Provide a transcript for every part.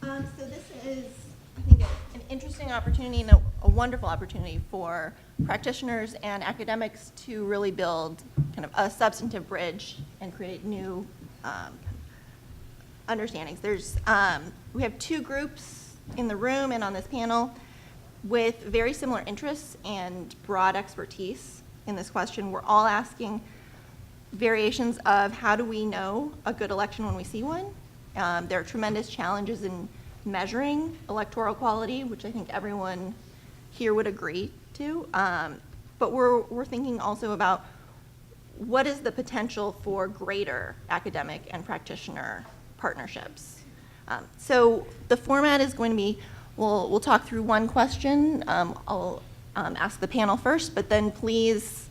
So this is, I think, an interesting opportunity and a wonderful opportunity for practitioners and academics to really build kind of a substantive bridge and create new understandings. We have two groups in the room and on this panel with very similar interests and broad expertise in this question. We're all asking variations of how do we know a good election when we see one. There are tremendous challenges in measuring electoral quality, which I think everyone here would agree to. But we're thinking also about what is the potential for greater academic and practitioner partnerships. So the format is going to be, we'll talk through one question. I'll ask the panel first, but then please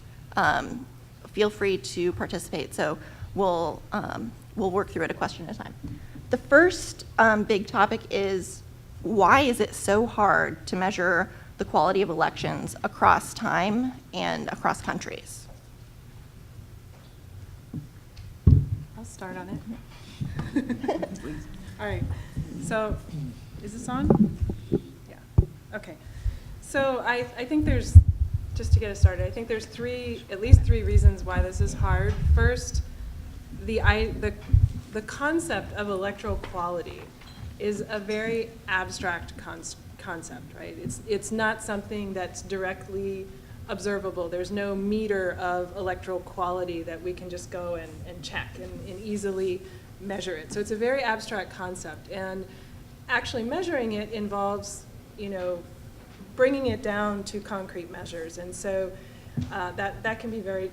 feel free to participate. So we'll work through it a question at a time. The first big topic is, why is it so hard to measure the quality of elections across time and across countries? I'll start on it. All right. So, is this on? Yeah. Okay. So I think there's, just to get us started, I think there's at least three reasons why this is hard. First, the concept of electoral quality is a very abstract concept, right? It's not something that's directly observable. There's no meter of electoral quality that we can just go and check and easily measure it. So it's a very abstract concept, and actually measuring it involves, bringing it down to concrete measures, and so that can be very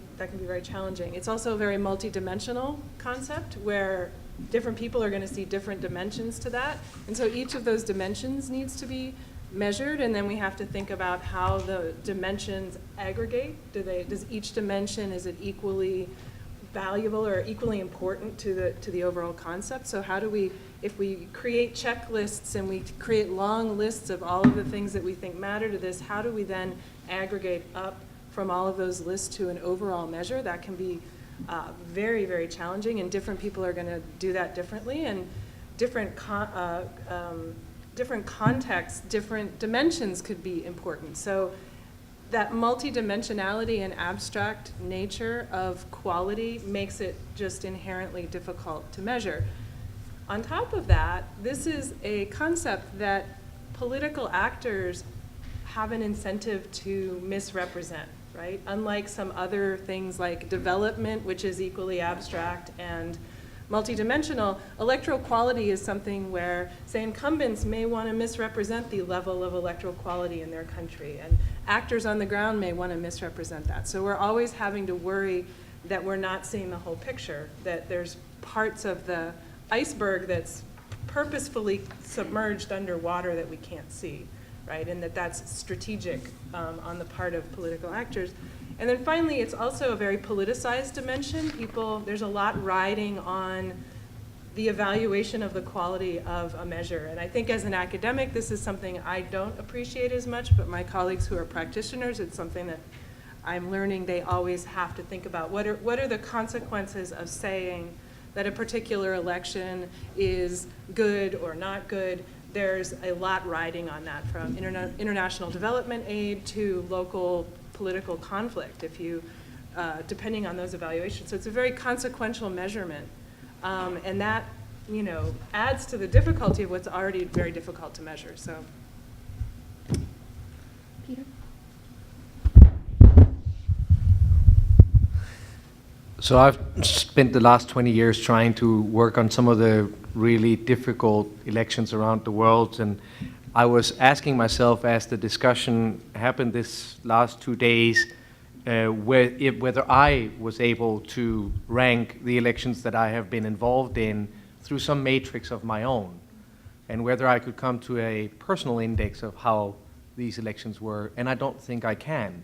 challenging. It's also a very multidimensional concept where different people are going to see different dimensions to that, and so each of those dimensions needs to be measured, and then we have to think about how the dimensions aggregate. Does each dimension, is it equally valuable or equally important to the overall concept? So how do we, if we create checklists and we create long lists of all of the things that we think matter to this, how do we then aggregate up from all of those lists to an overall measure? That can be very, very challenging, and different people are going to do that differently, and different contexts, different dimensions could be important. So that multidimensionality and abstract nature of quality makes it just inherently difficult to measure. On top of that, this is a concept that political actors have an incentive to misrepresent, right? Unlike some other things like development, which is equally abstract and multidimensional, electoral quality is something where, say, incumbents may want to misrepresent the level of electoral quality in their country, and actors on the ground may want to misrepresent that. So we're always having to worry that we're not seeing the whole picture, that there's parts of the iceberg that's purposefully submerged underwater that we can't see, right? And that's strategic on the part of political actors. And then finally, it's also a very politicized dimension. There's a lot riding on the evaluation of the quality of a measure. And I think as an academic, this is something I don't appreciate as much, but my colleagues who are practitioners, it's something that I'm learning they always have to think about. What are the consequences of saying that a particular election is good or not good? There's a lot riding on that, from international development aid to local political conflict, depending on those evaluations. So it's a very consequential measurement, and that, adds to the difficulty of what's already very difficult to measure. So, Peter? So I've spent the last 20 years trying to work on some of the really difficult elections around the world, and I was asking myself, as the discussion happened this last 2 days, whether I was able to rank the elections that I have been involved in through some matrix of my own, and whether I could come to a personal index of how these elections were, and I don't think I can,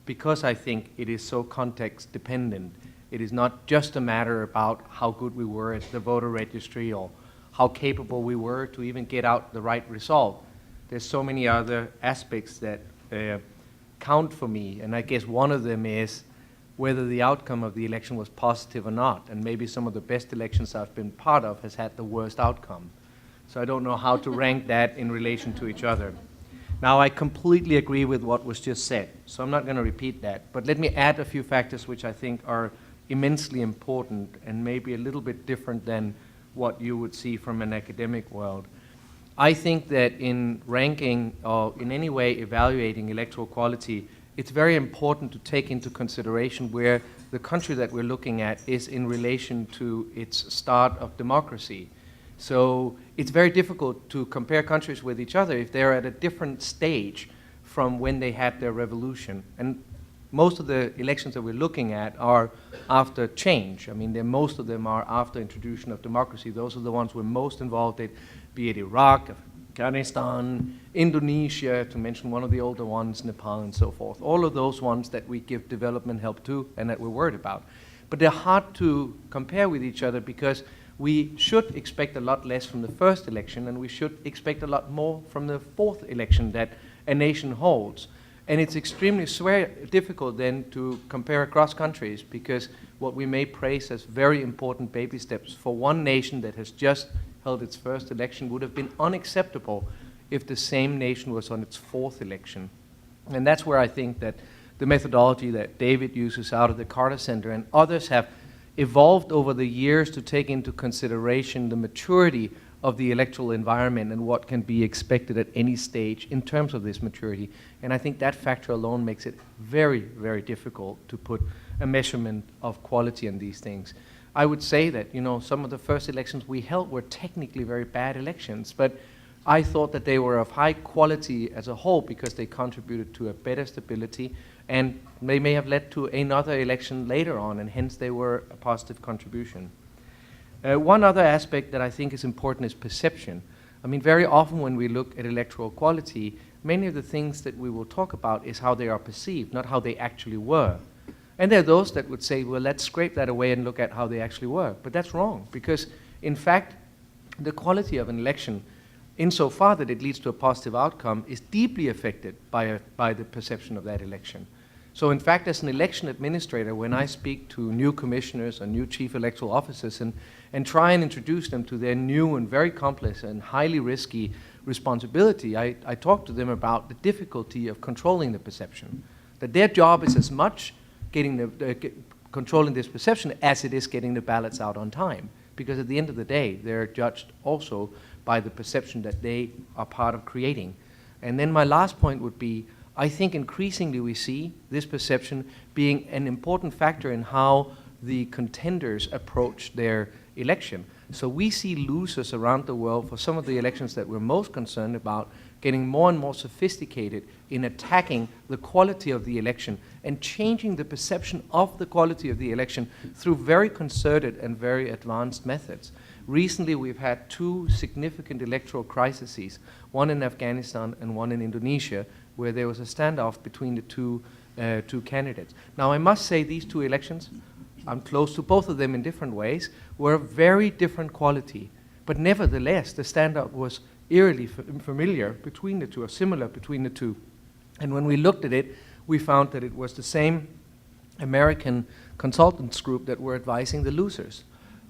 because I think it is so context dependent. It is not just a matter about how good we were at the voter registry or how capable we were to even get out the right result. There's so many other aspects that count for me, and I guess one of them is whether the outcome of the election was positive or not, and maybe some of the best elections I've been part of has had the worst outcome. So I don't know how to rank that in relation to each other. Now, I completely agree with what was just said, so I'm not going to repeat that. But let me add a few factors which I think are immensely important and maybe a little bit different than what you would see from an academic world. I think that in ranking or in any way evaluating electoral quality, it's very important to take into consideration where the country that we're looking at is in relation to its start of democracy. So it's very difficult to compare countries with each other if they're at a different stage from when they had their revolution. And most of the elections that we're looking at are after change. I mean, most of them are after introduction of democracy. Those are the ones we're most involved in, be it Iraq, Afghanistan, Indonesia, to mention one of the older ones, Nepal, and so forth. All of those ones that we give development help to and that we're worried about. But they're hard to compare with each other because we should expect a lot less from the first election, and we should expect a lot more from the fourth election that a nation holds. And it's extremely difficult then to compare across countries, because what we may praise as very important baby steps for one nation that has just held its first election would have been unacceptable if the same nation was on its fourth election. And that's where I think that the methodology that David uses out of the Carter Center and others have evolved over the years to take into consideration the maturity of the electoral environment and what can be expected at any stage in terms of this maturity. And I think that factor alone makes it very, very difficult to put a measurement of quality on these things. I would say that, you know, some of the first elections we held were technically very bad elections, but I thought that they were of high quality as a whole because they contributed to a better stability, and they may have led to another election later on, and hence they were a positive contribution. One other aspect that I think is important is perception. I mean, very often when we look at electoral quality, many of the things that we will talk about is how they are perceived, not how they actually were. And there are those that would say, well, let's scrape that away and look at how they actually were. But that's wrong, because in fact, the quality of an election, insofar that it leads to a positive outcome, is deeply affected by the perception of that election. So in fact, as an election administrator, when I speak to new commissioners or new chief electoral officers and try and introduce them to their new and very complex and highly risky responsibility, I talk to them about the difficulty of controlling the perception. That their job is as much controlling this perception as it is getting the ballots out on time. Because at the end of the day, they're judged also by the perception that they are part of creating. And then my last point would be, I think increasingly we see this perception being an important factor in how the contenders approach their election. So we see losers around the world for some of the elections that we're most concerned about getting more and more sophisticated in attacking the quality of the election and changing the perception of the quality of the election through very concerted and very advanced methods. Recently, we've had two significant electoral crises, one in Afghanistan and one in Indonesia, where there was a standoff between the two candidates. Now, I must say these two elections, I'm close to both of them in different ways, were of very different quality. But nevertheless, the standoff was eerily familiar between the two, or similar between the two. And when we looked at it, we found that it was the same American consultants group that were advising the losers.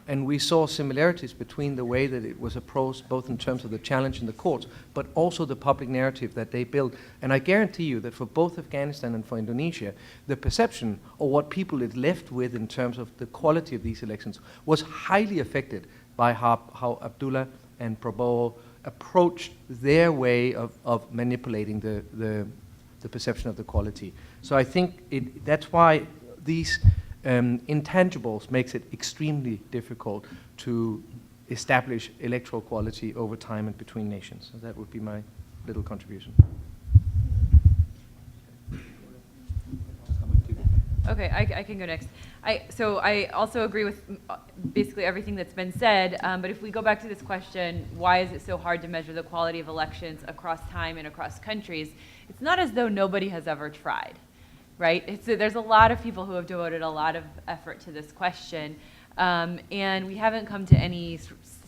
And we saw similarities between the way that it was approached, both in terms of the challenge in the courts, but also the public narrative that they built. And I guarantee you that for both Afghanistan and for Indonesia, the perception of what people is left with in terms of the quality of these elections was highly affected by how Abdullah and Prabowo approached their way of manipulating the perception of the quality. So I think that's why these intangibles makes it extremely difficult to establish electoral quality over time and between nations. So that would be my little contribution. Okay, I can go next. So I also agree with basically everything that's been said, but if we go back to this question, why is it so hard to measure the quality of elections across time and across countries? It's not as though nobody has ever tried, right? There's a lot of people who have devoted a lot of effort to this question, and we haven't come to any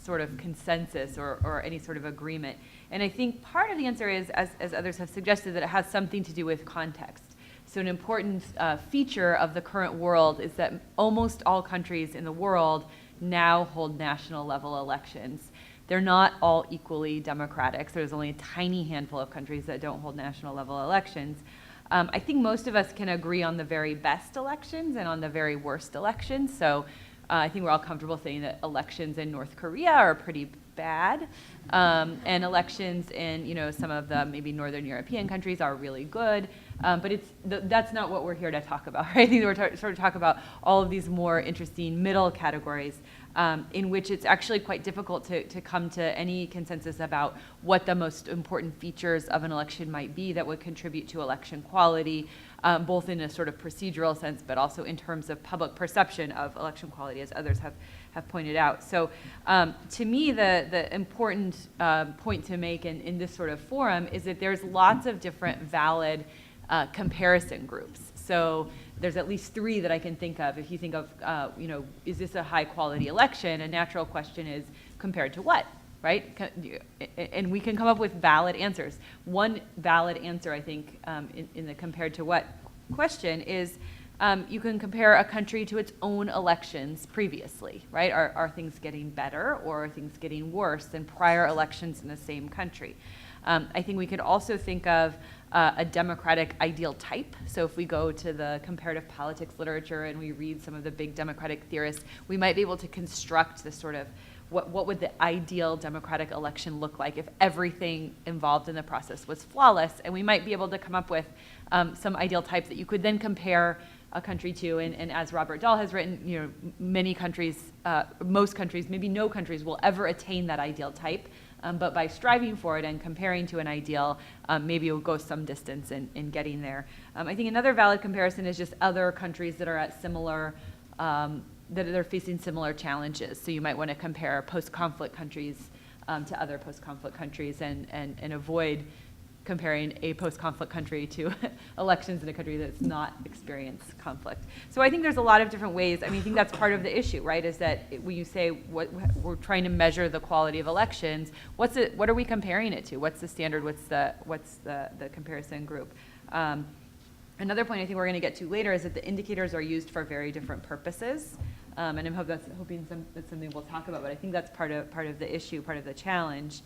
sort of consensus or any sort of agreement. And I think part of the answer is, as others have suggested, that it has something to do with context. So an important feature of the current world is that almost all countries in the world now hold national level elections. they're not all equally democratic. So there's only a tiny handful of countries that don't hold national level elections. I think most of us can agree on the very best elections and on the very worst elections. So I think we're all comfortable saying that elections in North Korea are pretty bad, and elections in some of the maybe Northern European countries are really good. But that's not what we're here to talk about, right? I think we're sort of talk about all of these more interesting middle categories, in which it's actually quite difficult to come to any consensus about what the most important features of an election might be that would contribute to election quality, both in a sort of procedural sense, but also in terms of public perception of election quality, as others have pointed out. So to me, the important point to make in this sort of forum is that there's lots of different valid comparison groups. So there's at least 3 that I can think of. If you think of, is this a high quality election? A natural question is compared to what, right? And we can come up with valid answers. One valid answer, I think, in the compared to what question is you can compare a country to its own elections previously, right? Are things getting better or are things getting worse than prior elections in the same country? I think we could also think of a democratic ideal type. So if we go to the comparative politics literature and we read some of the big democratic theorists, we might be able to construct this sort of what would the ideal democratic election look like if everything involved in the process was flawless, and we might be able to come up with some ideal types that you could then compare a country to, and as Robert Dahl has written, many countries, most countries, maybe no countries will ever attain that ideal type. But by striving for it and comparing to an ideal, maybe it will go some distance in getting there. I think another valid comparison is just other countries that are at similar, that are facing similar challenges. So you might want to compare post-conflict countries to other post-conflict countries and avoid comparing a post-conflict country to elections in a country that's not experienced conflict. So I think there's a lot of different ways. I think that's part of the issue, right? Is that when you say we're trying to measure the quality of elections, what are we comparing it to? What's the standard? What's the comparison group? Another point I think we're going to get to later is that the indicators are used for very different purposes, and I'm hoping that's something we'll talk about. But I think that's part of the issue, part of the challenge.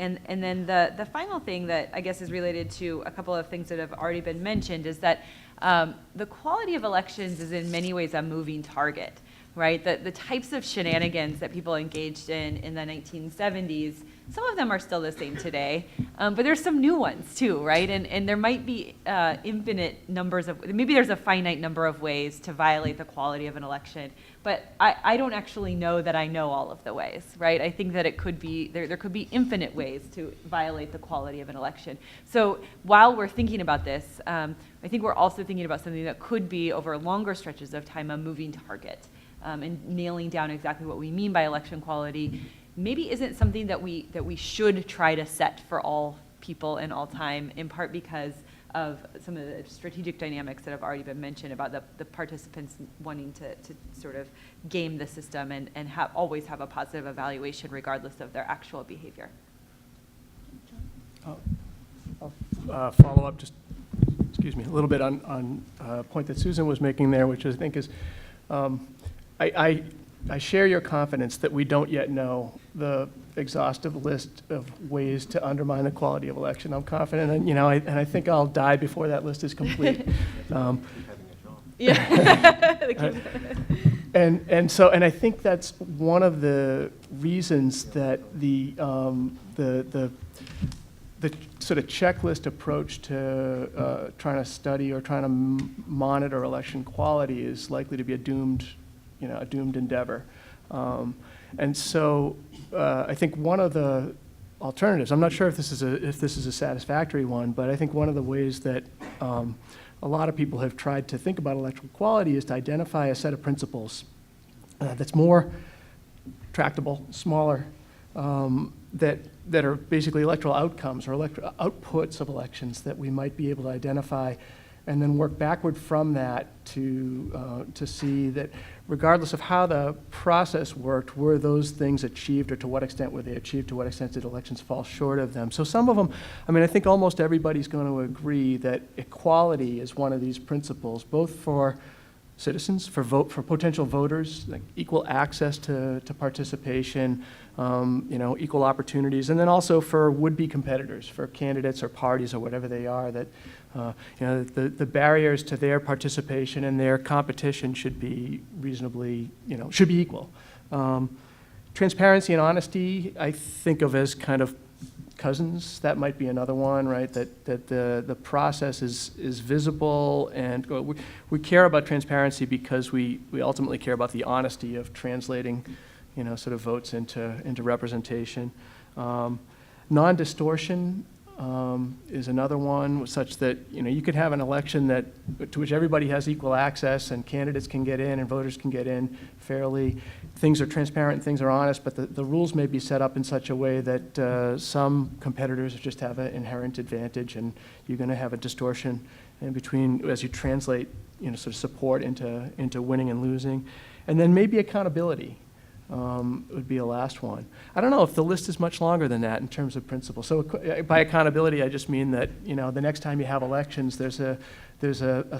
And then the final thing that I guess is related to a couple of things that have already been mentioned is that the quality of elections is in many ways a moving target, right? The types of shenanigans that people engaged in the 1970s, some of them are still the same today, but there's some new ones too, right? And there might be infinite numbers of, maybe there's a finite number of ways to violate the quality of an election, but I don't actually know that I know all of the ways, right? I think that it could be, there could be infinite ways to violate the quality of an election. So while we're thinking about this, I think we're also thinking about something that could be over longer stretches of time a moving target, and nailing down exactly what we mean by election quality maybe isn't something that we should try to set for all people in all time, in part because of some of the strategic dynamics that have already been mentioned about the participants wanting to sort of game the system and always have a positive evaluation regardless of their actual behavior. I'll follow up just, excuse me, a little bit on a point that Susan was making there, which I think is, I share your confidence that we don't yet know the exhaustive list of ways to undermine the quality of election. I'm confident, and I think I'll die before that list is complete. Yeah. And I think that's one of the reasons that the sort of checklist approach to trying to study or trying to monitor election quality is likely to be a doomed endeavor. And so I think one of the alternatives, I'm not sure if this is a satisfactory one, but I think one of the ways that a lot of people have tried to think about electoral quality is to identify a set of principles that's more tractable, smaller, that are basically electoral outcomes or electoral outputs of elections that we might be able to identify, and then work backward from that to see that regardless of how the process worked, were those things achieved, or to what extent were they achieved, to what extent did elections fall short of them. So some of them, I think almost everybody's going to agree that equality is one of these principles, both for citizens, for potential voters, like equal access to participation, equal opportunities, and then also for would-be competitors, for candidates or parties or whatever they are, that the barriers to their participation and their competition should be reasonably, should be equal. Transparency and honesty, I think of as kind of cousins. That might be another one, right? That the process is visible, and we care about transparency because we ultimately care about the honesty of translating, sort of votes into representation. Non-distortion is another one, such that you could have an election to which everybody has equal access, and candidates can get in and voters can get in fairly. Things are transparent, things are honest, but the rules may be set up in such a way that some competitors just have an inherent advantage, and you're going to have a distortion in between as you translate, sort of support into winning and losing. And then maybe accountability would be a last one. I don't know if the list is much longer than that in terms of principles. So by accountability, I just mean that the next time you have elections, there's a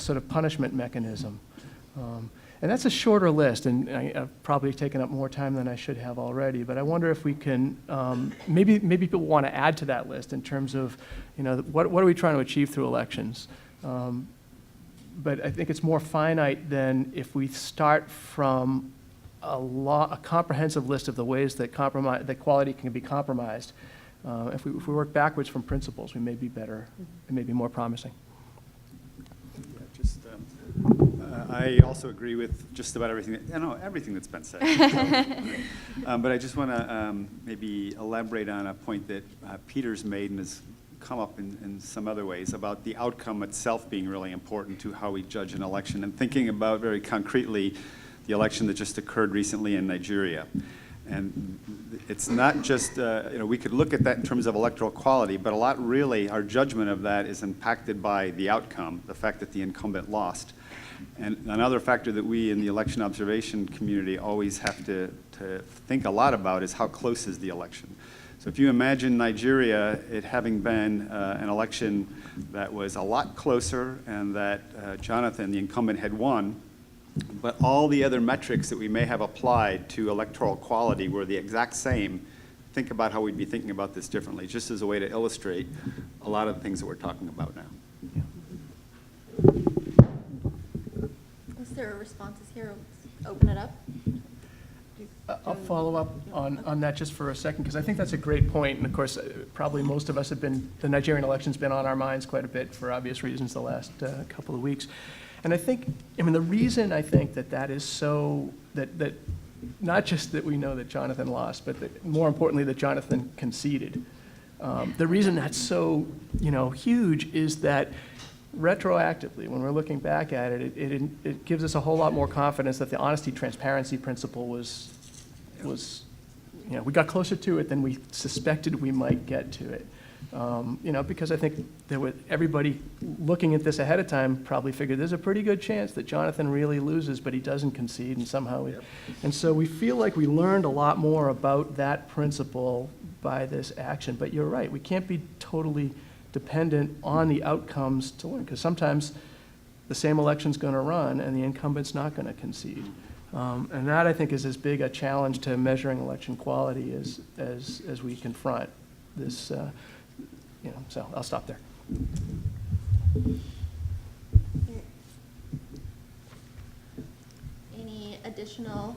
sort of punishment mechanism. And that's a shorter list, and I've probably taken up more time than I should have already, but I wonder if we can, maybe people want to add to that list in terms of, what are we trying to achieve through elections? But I think it's more finite than if we start from a comprehensive list of the ways that quality can be compromised. If we work backwards from principles, we may be better, it may be more promising. I also agree with just about everything, everything that's been said. But I just want to maybe elaborate on a point that Peter's made and has come up in some other ways about the outcome itself being really important to how we judge an election, and thinking about very concretely the election that just occurred recently in Nigeria. And it's not just, we could look at that in terms of electoral quality, but a lot really, our judgment of that is impacted by the outcome, the fact that the incumbent lost. And another factor that we in the election observation community always have to think a lot about is how close is the election. So if you imagine Nigeria, it having been an election that was a lot closer and that Jonathan, the incumbent, had won, but all the other metrics that we may have applied to electoral quality were the exact same, think about how we'd be thinking about this differently, just as a way to illustrate a lot of the things that we're talking about now. Is there responses here? Let's open it up. I'll follow up on that just for a second, because I think that's a great point. And of course, probably most of us have the Nigerian election's been on our minds quite a bit for obvious reasons the last couple of weeks. And the reason I think that is so, that not just that we know that Jonathan lost, but that more importantly that Jonathan conceded. The reason that's so, huge is that retroactively, when we're looking back at it, it gives us a whole lot more confidence that the honesty transparency principle was we got closer to it than we suspected we might get to it. Because I think everybody looking at this ahead of time probably figured there's a pretty good chance that Jonathan really loses, but he doesn't concede, and somehow and so we feel like we learned a lot more about that principle by this action. But you're right, we can't be totally dependent on the outcomes to learn, because sometimes the same election's going to run and the incumbent's not going to concede. And that, I think, is as big a challenge to measuring election quality as we confront this. So I'll stop there. Any additional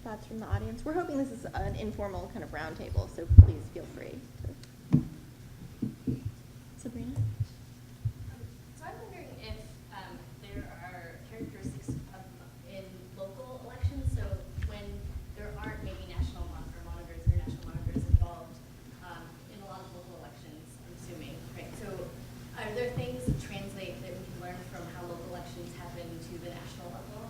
thoughts from the audience? We're hoping this is an informal kind of roundtable, so please feel free to. Sabrina? So I'm wondering if there are characteristics in local elections, so when there aren't maybe national monitors, international monitors involved in a lot of local elections, I'm assuming, right? So are there things that translate that we can learn from how local elections happen to the national level?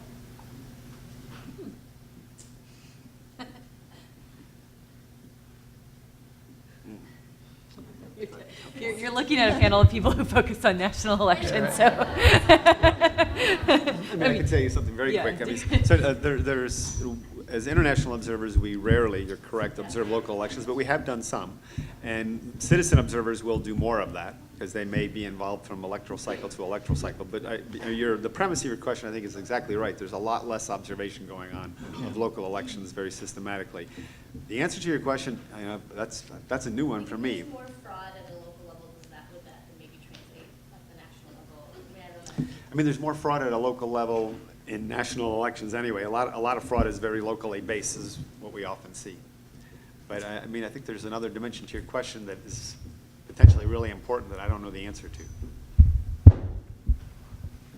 You're looking at a panel of people who focus on national elections, so. I can tell you something very quick. So there's, as international observers, we rarely, you're correct, observe local elections, but we have done some. And citizen observers will do more of that. because they may be involved from electoral cycle to electoral cycle. But the premise of your question, I think, is exactly right. There's a lot less observation going on of local elections very systematically. The answer to your question, that's a new one for me. If there's more fraud at a local level, would that maybe translate at the national level? I mean, I don't know. I mean, there's more fraud at a local level in national elections anyway. A lot of fraud is very locally based, is what we often see. But I mean, I think there's another dimension to your question that is potentially really important that I don't know the answer to.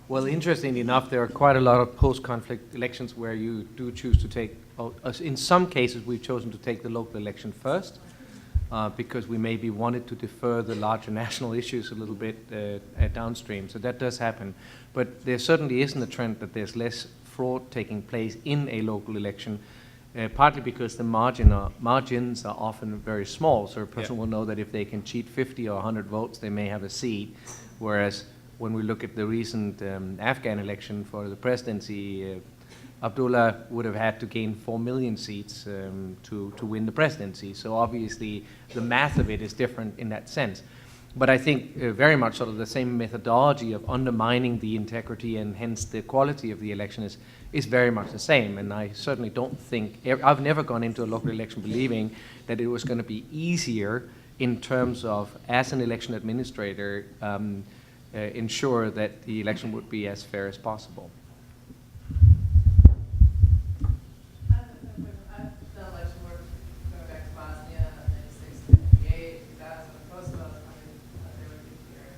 Well, interestingly enough, there are quite a lot of post-conflict elections where you do choose to take, in some cases we've chosen to take the local election first, because we maybe wanted to defer the larger national issues a little bit downstream. So that does happen. But there certainly isn't a trend that there's less fraud taking place in a local election, partly because the margins are often very small. So a person will know that if they can cheat 50 or 100 votes, they may have a seat. Whereas when we look at the recent Afghan election for the presidency, Abdullah would have had to gain 4 million seats to win the presidency. So obviously the math of it is different in that sense. But I think very much sort of the same methodology of undermining the integrity and hence the quality of the election is very much the same. And I certainly don't think, I've never gone into a local election believing that it was going to be easier in terms of, as an election administrator, ensure that the election would be as fair as possible. I've done election work going back to Bosnia, 96, 98, 2000, Kosovo, they were here.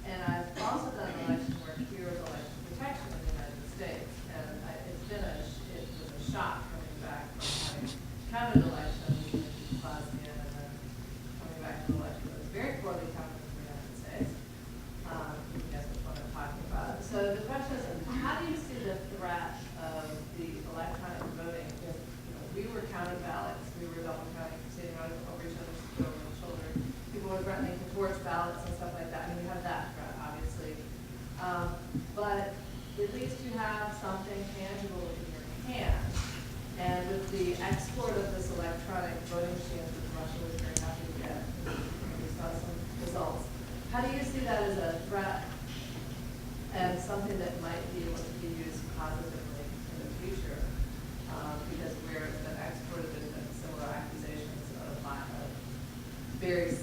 And I've also done election work here with election protection in the United States. And it was a shock coming back from having counted elections in Bosnia and then coming back to an election that was very poorly counted in the United States. You guess which one I'm talking about. So the question is, how do you see the threat of the electronic voting? If we were counting ballots, we were double counting, sitting right over each other's shoulder. People were threatening to torch ballots and stuff like that. I mean, we have that threat, obviously. But at least you have something tangible in your hand. And with the export of this electronic voting machine, which Russia was very happy to get, we saw some results. How do you see that as a threat and something that might be able to be used positively in the future? Because where it's been exported, there's been similar accusations of very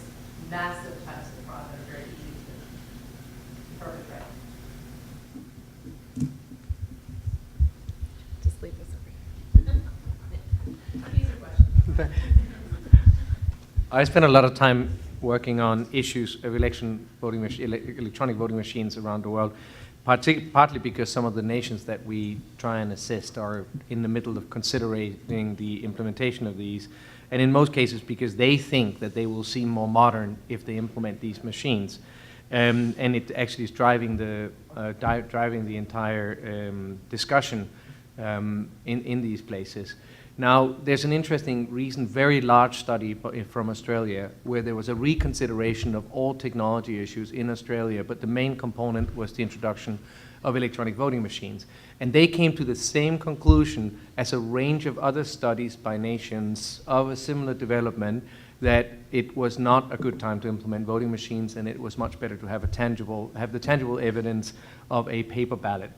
massive types of fraud that are very easy to perpetrate. Just leave this over here. Easy question. I spent a lot of time working on issues of electronic voting machines around the world, partly because some of the nations that we try and assist are in the middle of considering the implementation of these, and in most cases because they think that they will seem more modern if they implement these machines. And it actually is driving the entire discussion in these places. Now, there's an interesting recent, very large study from Australia where there was a reconsideration of all technology issues in Australia, but the main component was the introduction of electronic voting machines. And they came to the same conclusion as a range of other studies by nations of a similar development, that it was not a good time to implement voting machines, and it was much better to have the tangible evidence of a paper ballot.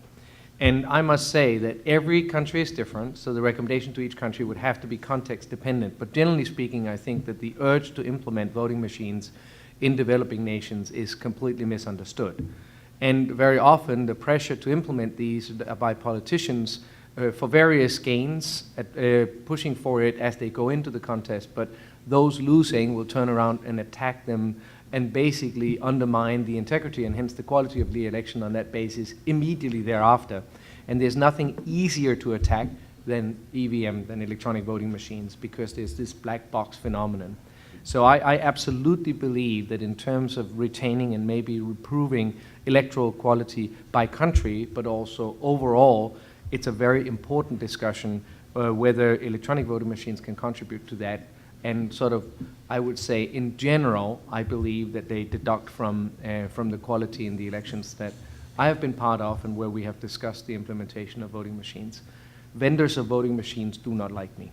And I must say that every country is different, so the recommendation to each country would have to be context dependent. But generally speaking, I think that the urge to implement voting machines in developing nations is completely misunderstood. And very often the pressure to implement these by politicians for various gains, pushing for it as they go into the contest, but those losing will turn around and attack them and basically undermine the integrity and hence the quality of the election on that basis immediately thereafter. And there's nothing easier to attack than EVM, than electronic voting machines, because there's this black box phenomenon. So I absolutely believe that in terms of retaining and maybe improving electoral quality by country, but also overall, it's a very important discussion whether electronic voting machines can contribute to that. And sort of, I would say, in general, I believe that they deduct from the quality in the elections that I have been part of and where we have discussed the implementation of voting machines. Vendors of voting machines do not like me.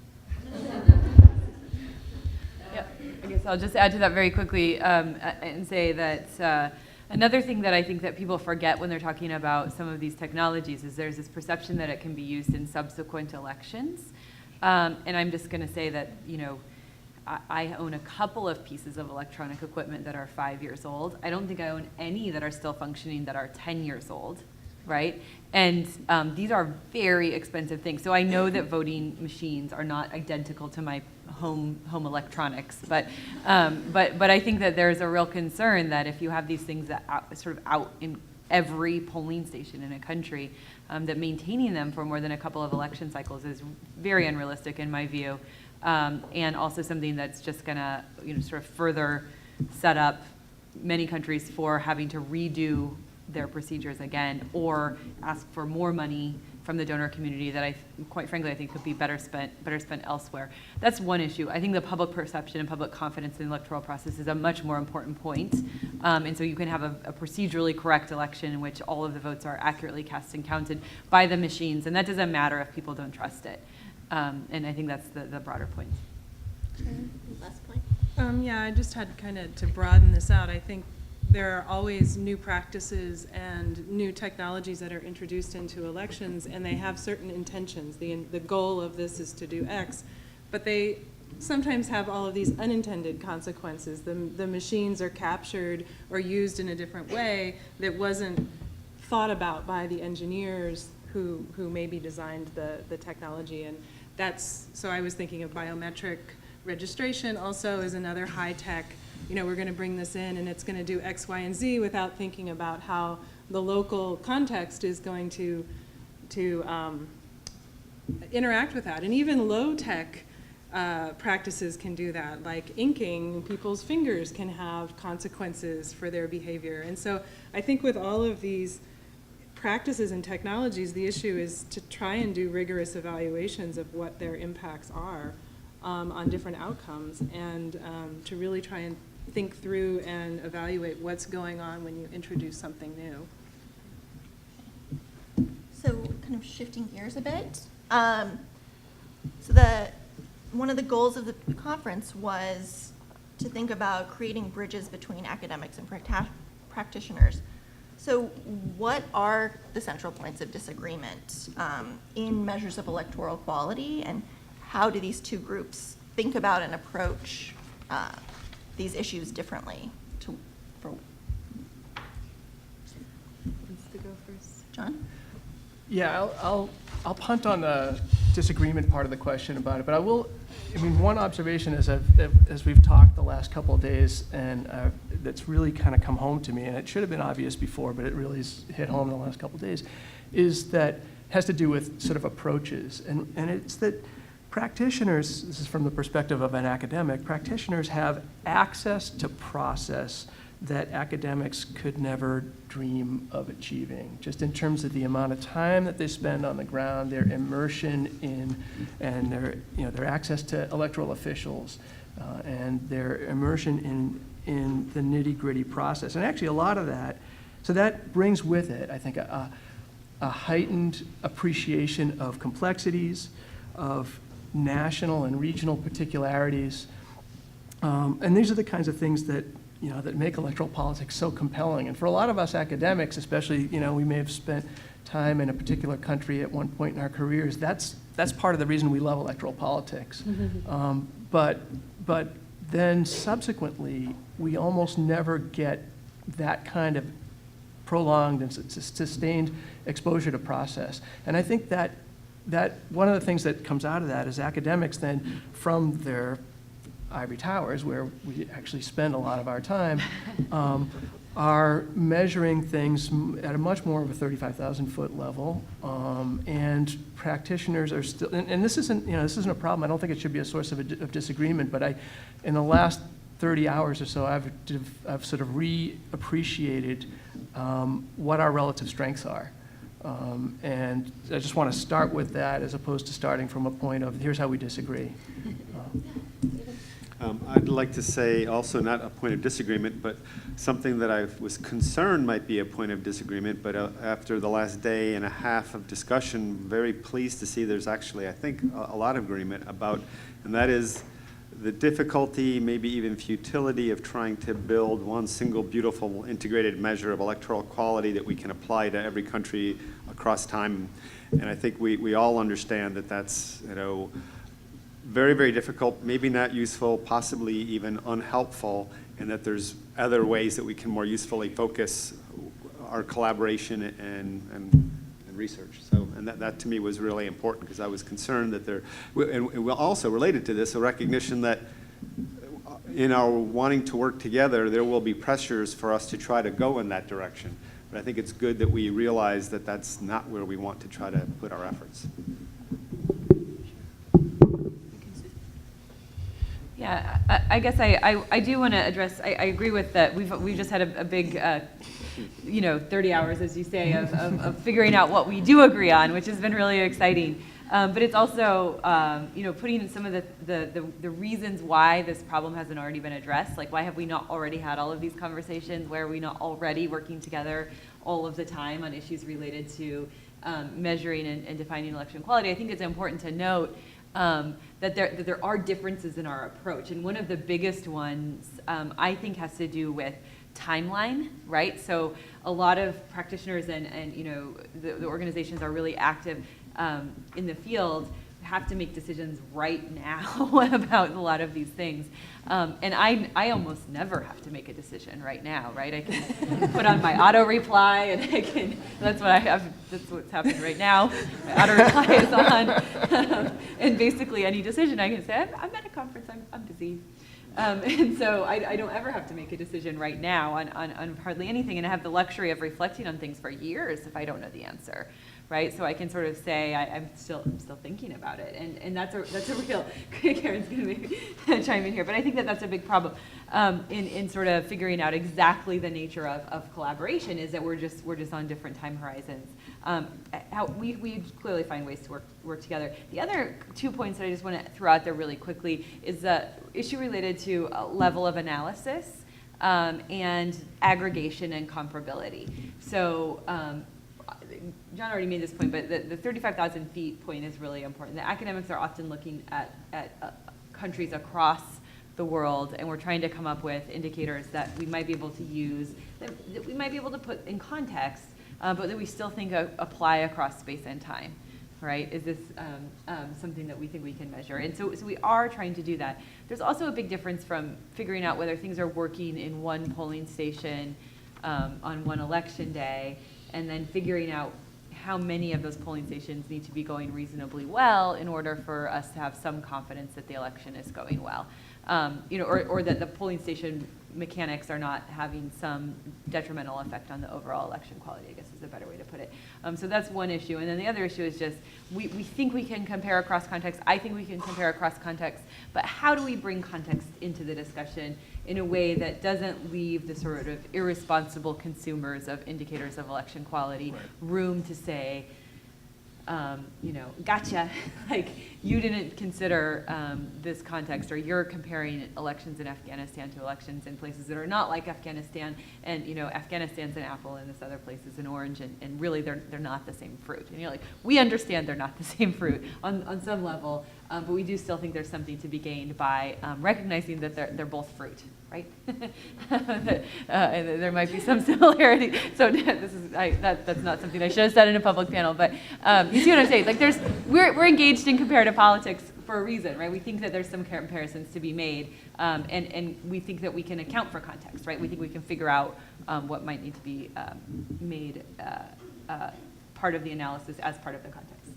Yep. I guess I'll just add to that very quickly and say that another thing that I think that people forget when they're talking about some of these technologies is there's this perception that it can be used in subsequent elections. And I'm just going to say that, you know, I own a couple of pieces of electronic equipment that are 5 years old. I don't think I own any that are still functioning that are 10 years old, right? And these are very expensive things. So I know that voting machines are not identical to my home electronics, but I think that there's a real concern that if you have these things that sort of out in every polling station in a country, that maintaining them for more than a couple of election cycles is very unrealistic in my view, and also something that's just gonna, you know, sort of further set up many countries for having to redo their procedures again or ask for more money from the donor community that quite frankly, I think could be better spent elsewhere. That's one issue. I think the public perception and public confidence in the electoral process is a much more important point. And so you can have a procedurally correct election in which all of the votes are accurately cast and counted by the machines, and that doesn't matter if people don't trust it. And I think that's the broader point. Last point. Yeah, I just had kind of to broaden this out. I think there are always new practices and new technologies that are introduced into elections, and they have certain intentions. The goal of this is to do X, but they sometimes have all of these unintended consequences. The machines are captured or used in a different way that wasn't thought about by the engineers who maybe designed the technology. And that's, so I was thinking of biometric registration also is another high-tech, you know, we're going to bring this in and it's going to do X, Y, and Z without thinking about how the local context is going to interact with that. And even low-tech practices can do that, like inking people's fingers can have consequences for their behavior. And so I think with all of these practices and technologies, the issue is to try and do rigorous evaluations of what their impacts are on different outcomes, and to really try and think through and evaluate what's going on when you introduce something new. So kind of shifting gears a bit. So one of the goals of the conference was to think about creating bridges between academics and practitioners. So what are the central points of disagreement in measures of electoral quality, and how do these two groups think about and approach these issues differently? Wants to go first? John? Yeah, I'll punt on the disagreement part of the question about it, but I mean, one observation as we've talked the last couple of days, and that's really kind of come home to me, and it should have been obvious before, but it really has hit home in the last couple of days, is that has to do with sort of approaches, and it's that practitioners, this is from the perspective of an academic, practitioners have access to process that academics could never dream of achieving, just in terms of the amount of time that they spend on the ground, their immersion in, and their access to electoral officials, and their immersion in the nitty-gritty process. And actually a lot of that, so that brings with it, I think, a heightened appreciation of complexities, of national and regional particularities, and these are the kinds of things that that make electoral politics so compelling. And for a lot of us academics, especially, we may have spent time in a particular country at one point in our careers. That's part of the reason we love electoral politics. But then subsequently, we almost never get that kind of prolonged and sustained exposure to process. And I think that one of the things that comes out of that is academics then, from their ivory towers, where we actually spend a lot of our time, are measuring things at a much more of a 35,000-foot level, and practitioners are still, and this isn't a problem. I don't think it should be a source of disagreement, but in the last 30 hours or so, I've sort of reappreciated what our relative strengths are. And I just want to start with that as opposed to starting from a point of, here's how we disagree. I'd like to say also not a point of disagreement, but something that I was concerned might be a point of disagreement, but after the last day and a half of discussion, very pleased to see there's actually, I think, a lot of agreement about, and that is the difficulty, maybe even futility of trying to build one single beautiful integrated measure of electoral quality that we can apply to every country across time. And I think we all understand that that's, very, very difficult, maybe not useful, possibly even unhelpful, and that there's other ways that we can more usefully focus our collaboration and research. So, and that to me was really important, because I was concerned that and also related to this, a recognition that in our wanting to work together, there will be pressures for us to try to go in that direction. But I think it's good that we realize that that's not where we want to try to put our efforts. Yeah, I guess I do want to address, I agree with that. We've just had a big, 30 hours, as you say, of figuring out what we do agree on, which has been really exciting. But it's also, putting in some of the reasons why this problem hasn't already been addressed. Like, why have we not already had all of these conversations? Why are we not already working together all of the time on issues related to measuring and defining election quality? I think it's important to note that there are differences in our approach. And one of the biggest ones, I think, has to do with timeline, right? So a lot of practitioners and the organizations are really active in the field, have to make decisions right now about a lot of these things. And I almost never have to make a decision right now, right? I can put on my auto reply, and that's what I have, that's what's happening right now. My auto reply is on. And basically any decision I can say, I'm at a conference, I'm busy. And so I don't ever have to make a decision right now on hardly anything, and I have the luxury of reflecting on things for years if I don't know the answer. Right, so I can sort of say I'm still thinking about it, and that's a real. Karen's going to chime in here, but I think that that's a big problem in sort of figuring out exactly the nature of collaboration, is that we're just on different time horizons. How we clearly find ways to work together. The other 2 points that I just want to throw out there really quickly is the issue related to level of analysis and aggregation and comparability. So. John already made this point, but the 35,000 feet point is really important. The academics are often looking at countries across the world, and we're trying to come up with indicators that we might be able to use, that we might be able to put in context, but that we still think apply across space and time, right? Is this something that we think we can measure? And so we are trying to do that. There's also a big difference from figuring out whether things are working in one polling station on one election day, and then figuring out how many of those polling stations need to be going reasonably well in order for us to have some confidence that the election is going well. Or that the polling station mechanics are not having some detrimental effect on the overall election quality, I guess is a better way to put it. So that's one issue. And then the other issue is just, we think we can compare across context. I think we can compare across context, but how do we bring context into the discussion in a way that doesn't leave the sort of irresponsible consumers of indicators of election quality room to say, gotcha, like you didn't consider this context, or you're comparing elections in Afghanistan to elections in places that are not like Afghanistan, and Afghanistan's an apple and this other place is an orange, and really they're not the same fruit. And you're like, we understand they're not the same fruit on some level, but we do still think there's something to be gained by recognizing that they're both fruit, right? And there might be some similarity. So that's not something I should have said in a public panel, but you see what I'm saying? Like we're engaged in comparative politics for a reason, right? We think that there's some comparisons to be made, and we think that we can account for context, right? We think we can figure out what might need to be made part of the analysis as part of the context.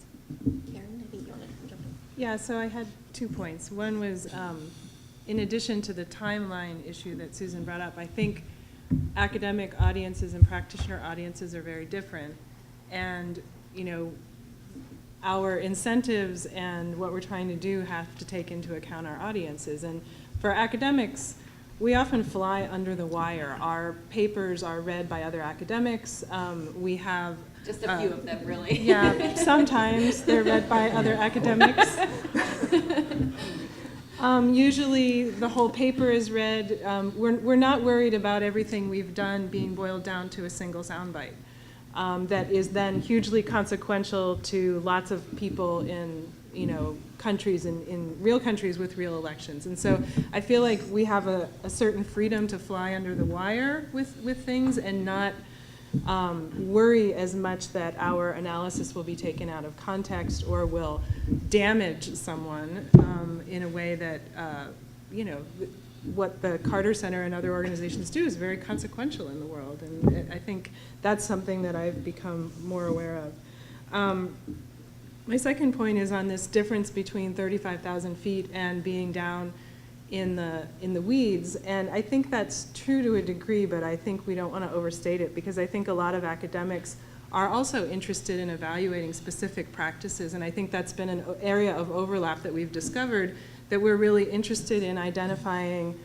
Karen, I think you wanted to jump in. Yeah, so I had 2 points. One was, in addition to the timeline issue that Susan brought up, I think academic audiences and practitioner audiences are very different. And, our incentives and what we're trying to do have to take into account our audiences. And for academics, we often fly under the wire. Our papers are read by other academics. We have just a few of them, really. Yeah, sometimes they're read by other academics. Usually the whole paper is read. We're not worried about everything we've done being boiled down to a single soundbite that is then hugely consequential to lots of people in countries, in real countries with real elections. And so I feel like we have a certain freedom to fly under the wire with things and not worry as much that our analysis will be taken out of context or will damage someone in a way that, you know, what the Carter Center and other organizations do is very consequential in the world. And I think that's something that I've become more aware of. My second point is on this difference between 35,000 feet and being down in the weeds, and I think that's true to a degree, but I think we don't want to overstate it, because I think a lot of academics are also interested in evaluating specific practices, and I think that's been an area of overlap that we've discovered, that we're really interested in identifying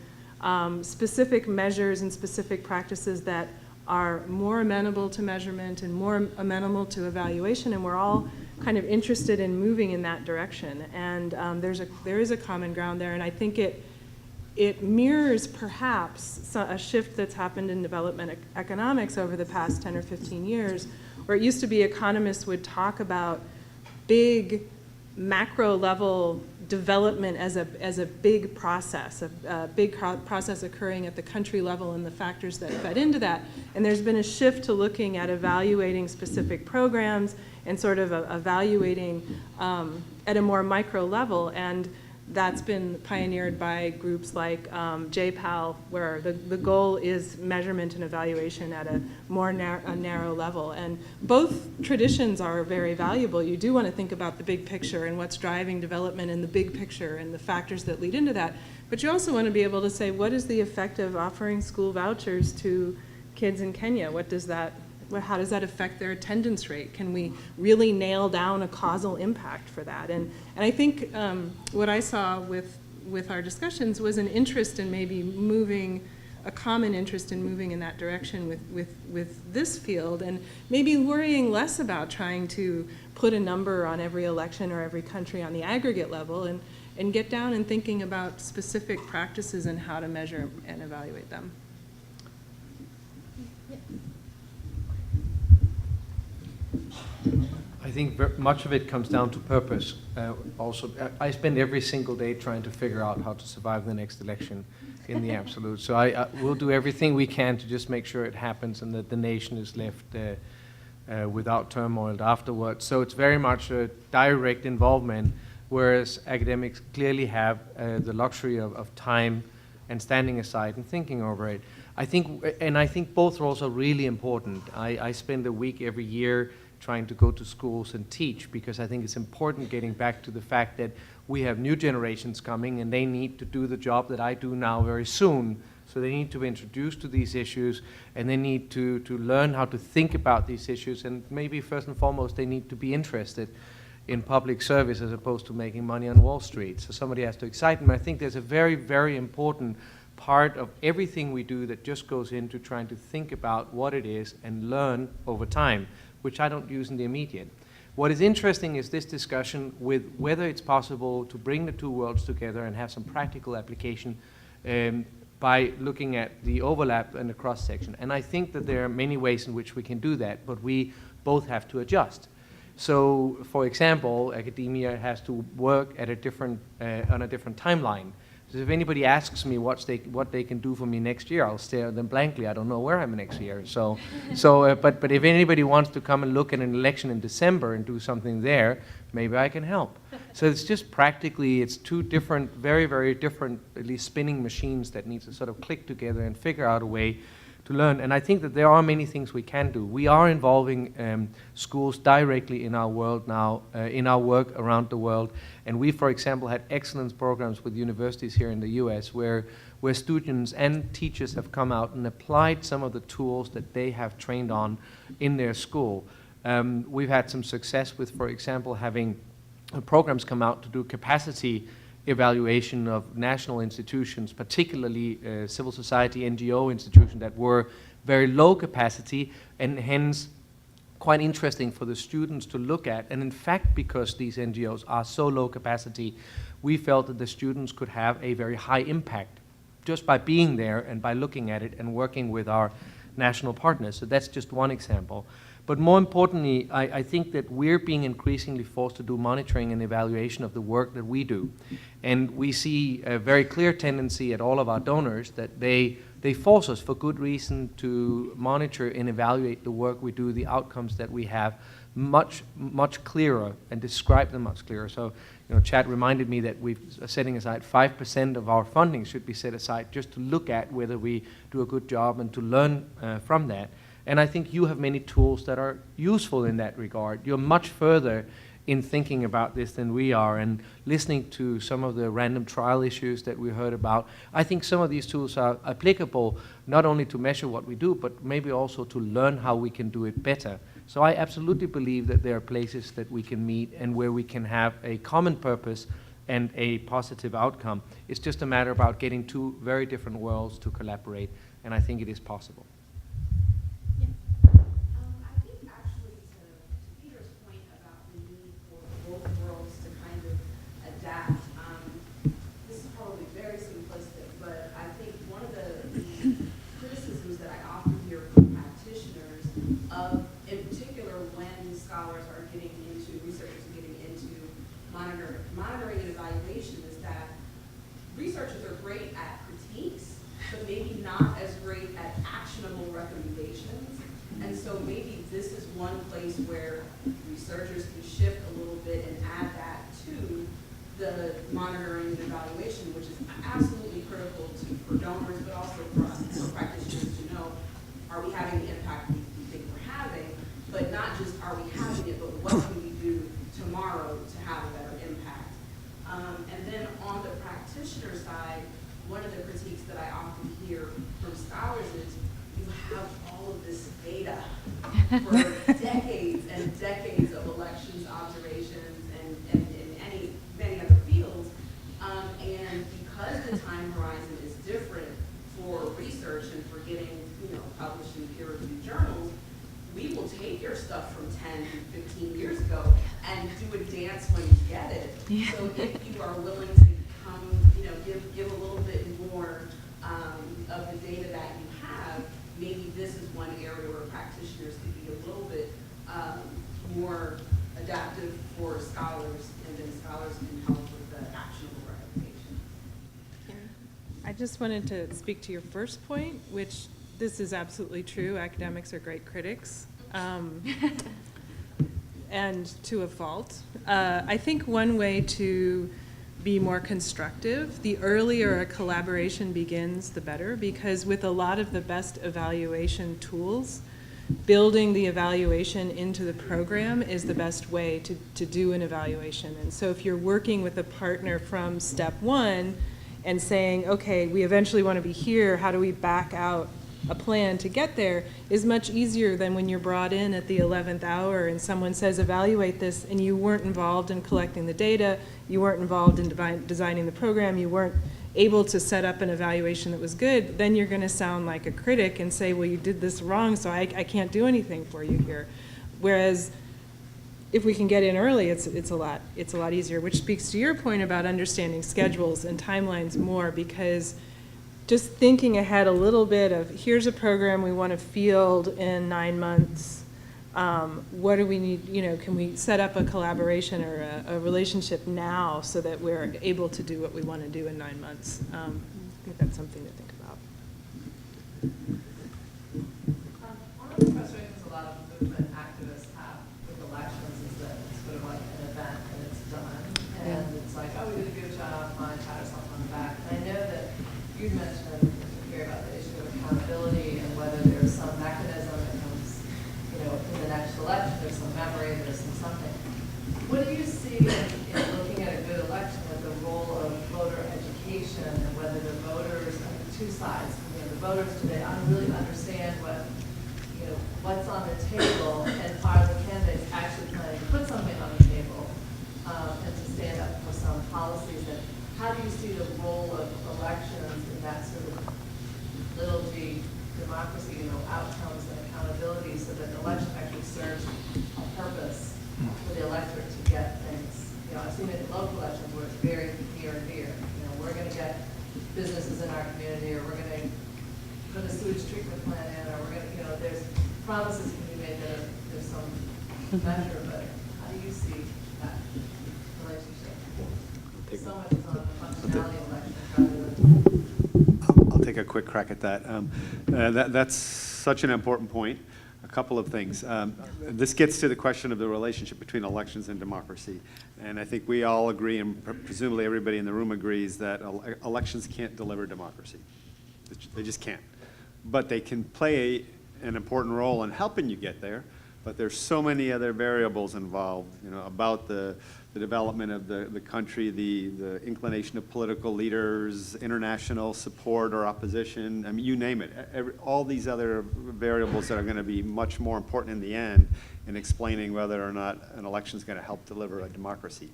specific measures and specific practices that are more amenable to measurement and more amenable to evaluation, and we're all kind of interested in moving in that direction. And there is a common ground there, and I think it mirrors perhaps a shift that's happened in development economics over the past 10 or 15 years, where it used to be economists would talk about big macro level development as a big process, a big process occurring at the country level and the factors that fed into that. And there's been a shift to looking at evaluating specific programs and sort of evaluating at a more micro level. And that's been pioneered by groups like JPAL, where the goal is measurement and evaluation at a more narrow level. And both traditions are very valuable. You do want to think about the big picture and what's driving development in the big picture and the factors that lead into that. But you also want to be able to say, what is the effect of offering school vouchers to kids in Kenya? How does that affect their attendance rate? Can we really nail down a causal impact for that? And I think what I saw with our discussions was an interest in maybe a common interest in moving in that direction with this field, and maybe worrying less about trying to put a number on every election or every country on the aggregate level, and get down and thinking about specific practices and how to measure and evaluate them. I think much of it comes down to purpose. Also, I spend every single day trying to figure out how to survive the next election in the absolute. So I will do everything we can to just make sure it happens and that the nation is left without turmoil afterwards. So it's very much a direct involvement, whereas academics clearly have the luxury of time and standing aside and thinking over it. I think both roles are really important. I spend a week every year trying to go to schools and teach, because I think it's important getting back to the fact that we have new generations coming and they need to do the job that I do now very soon. So they need to be introduced to these issues, and they need to learn how to think about these issues, and maybe first and foremost they need to be interested in public service as opposed to making money on Wall Street. So somebody has to excite them. I think there's a very, very important part of everything we do that just goes into trying to think about what it is and learn over time, which I don't use in the immediate. What is interesting is this discussion with whether it's possible to bring the two worlds together and have some practical application by looking at the overlap and the cross-section. And I think that there are many ways in which we can do that, but we both have to adjust. So, for example, academia has to work at on a different timeline. So if anybody asks me what they can do for me next year, I'll stare at them blankly. I don't know where I'm next year. But if anybody wants to come and look at an election in December and do something there, maybe I can help. So it's just practically, it's two different, very, very different, at least spinning machines that need to sort of click together and figure out a way to learn. And I think that there are many things we can do. We are involving schools directly in our world now, in our work around the world. And we, for example, had excellence programs with universities here in the US where students and teachers have come out and applied some of the tools that they have trained on in their school. We've had some success with, for example, having programs come out to do capacity evaluation of national institutions, particularly civil society, NGO institutions that were very low capacity and hence quite interesting for the students to look at. And in fact, because these NGOs are so low capacity, we felt that the students could have a very high impact just by being there and by looking at it and working with our national partners. So that's just one example. But more importantly, I think that we're being increasingly forced to do monitoring and evaluation of the work that we do. And we see a very clear tendency at all of our donors that they force us for good reason to monitor and evaluate the work we do, the outcomes that we have, much clearer, and describe them much clearer. So, Chad reminded me that we're setting aside 5% of our funding should be set aside just to look at whether we do a good job and to learn from that. And I think you have many tools that are useful in that regard. You're much further in thinking about this than we are, and listening to some of the random trial issues that we heard about. I think some of these tools are applicable not only to measure what we do, but maybe also to learn how we can do it better. So I absolutely believe that there are places that we can meet and where we can have a common purpose and a positive outcome. It's just a matter about getting two very different worlds to collaborate, and I think it is possible. I think actually to Peter's point about the need for both worlds to kind of adapt, this is probably very simplistic, but I think one of the criticisms that I often hear from practitioners of, in particular, when scholars are getting into, researchers are getting into monitoring and evaluation, is that researchers are great at critiques, but maybe not as great at actionable recommendations. And so maybe this is one place where researchers can shift a little bit and add that to the monitoring and evaluation, which is absolutely critical for donors, but also for us, for practitioners to know, are we having the impact we think we're having, but not just are we having it, but what can we do tomorrow to have a better impact. And then on the practitioner side, one of the critiques that I often hear from scholars is, you have all of this data for decades and decades of elections observations and in many other fields. And because the time horizon is different for research and for getting published in peer-reviewed journals, we will take your stuff from 10, 15 years ago and do a dance when you get it. Yeah. So if you are willing to come, give a little bit more of the data that you have, maybe this is one area where practitioners could be a little bit more adaptive for scholars, and then scholars can help with the actionable recommendation. I just wanted to speak to your first point, which this is absolutely true. Academics are great critics, and to a fault. I think one way to be more constructive, the earlier a collaboration begins, the better, because with a lot of the best evaluation tools, building the evaluation into the program is the best way to do an evaluation. And so if you're working with a partner from step one and saying, okay, we eventually want to be here, how do we back out a plan to get there, is much easier than when you're brought in at the 11th hour and someone says evaluate this, and you weren't involved in collecting the data, you weren't involved in designing the program, you weren't able to set up an evaluation that was good. Then you're going to sound like a critic and say, well, you did this wrong, so I can't do anything for you here. Whereas if we can get in early, it's a lot easier, which speaks to your point about understanding schedules and timelines more, because just thinking ahead a little bit of, here's a program we want to field in 9 months. What do we need, can we set up a collaboration or a relationship now so that we're able to do what we want to do in 9 months? I think that's something to think about. One of the frustrations a lot of movement activists have with elections is that it's sort of like an event and it's done. And it's like, oh, we did a good job, fine, pat ourselves on the back. And I know that you mentioned here about the issue of accountability and whether there's some mechanism that comes, in the next election, there's some memory, there's some something. What do you see in looking at a good election as the role of voter education and whether the voters, two sides, the voters, do they really understand what's on the table, and are the candidates actually planning to put something on the table and to stand up for some policies? And how do you see the role of elections in that sort of little g democracy, outcomes and accountability, so that the election actually serves a purpose for the electorate to get things? I've seen it in local elections where it's very near and dear. We're going to get businesses in our community, or we're going to put a sewage treatment plant in, or we're going to, there's promises can be made that are measure, but how do you see that relationship? So much is on the functionality of elections rather than. I'll take a quick crack at that. That's such an important point. A couple of things. This gets to the question of the relationship between elections and democracy. And I think we all agree, and presumably everybody in the room agrees, that elections can't deliver democracy. They just can't. But they can play an important role in helping you get there. But there's so many other variables involved, about the development of the country, the inclination of political leaders, international support or opposition. I mean, you name it. All these other variables that are going to be much more important in the end in explaining whether or not an election is going to help deliver a democracy.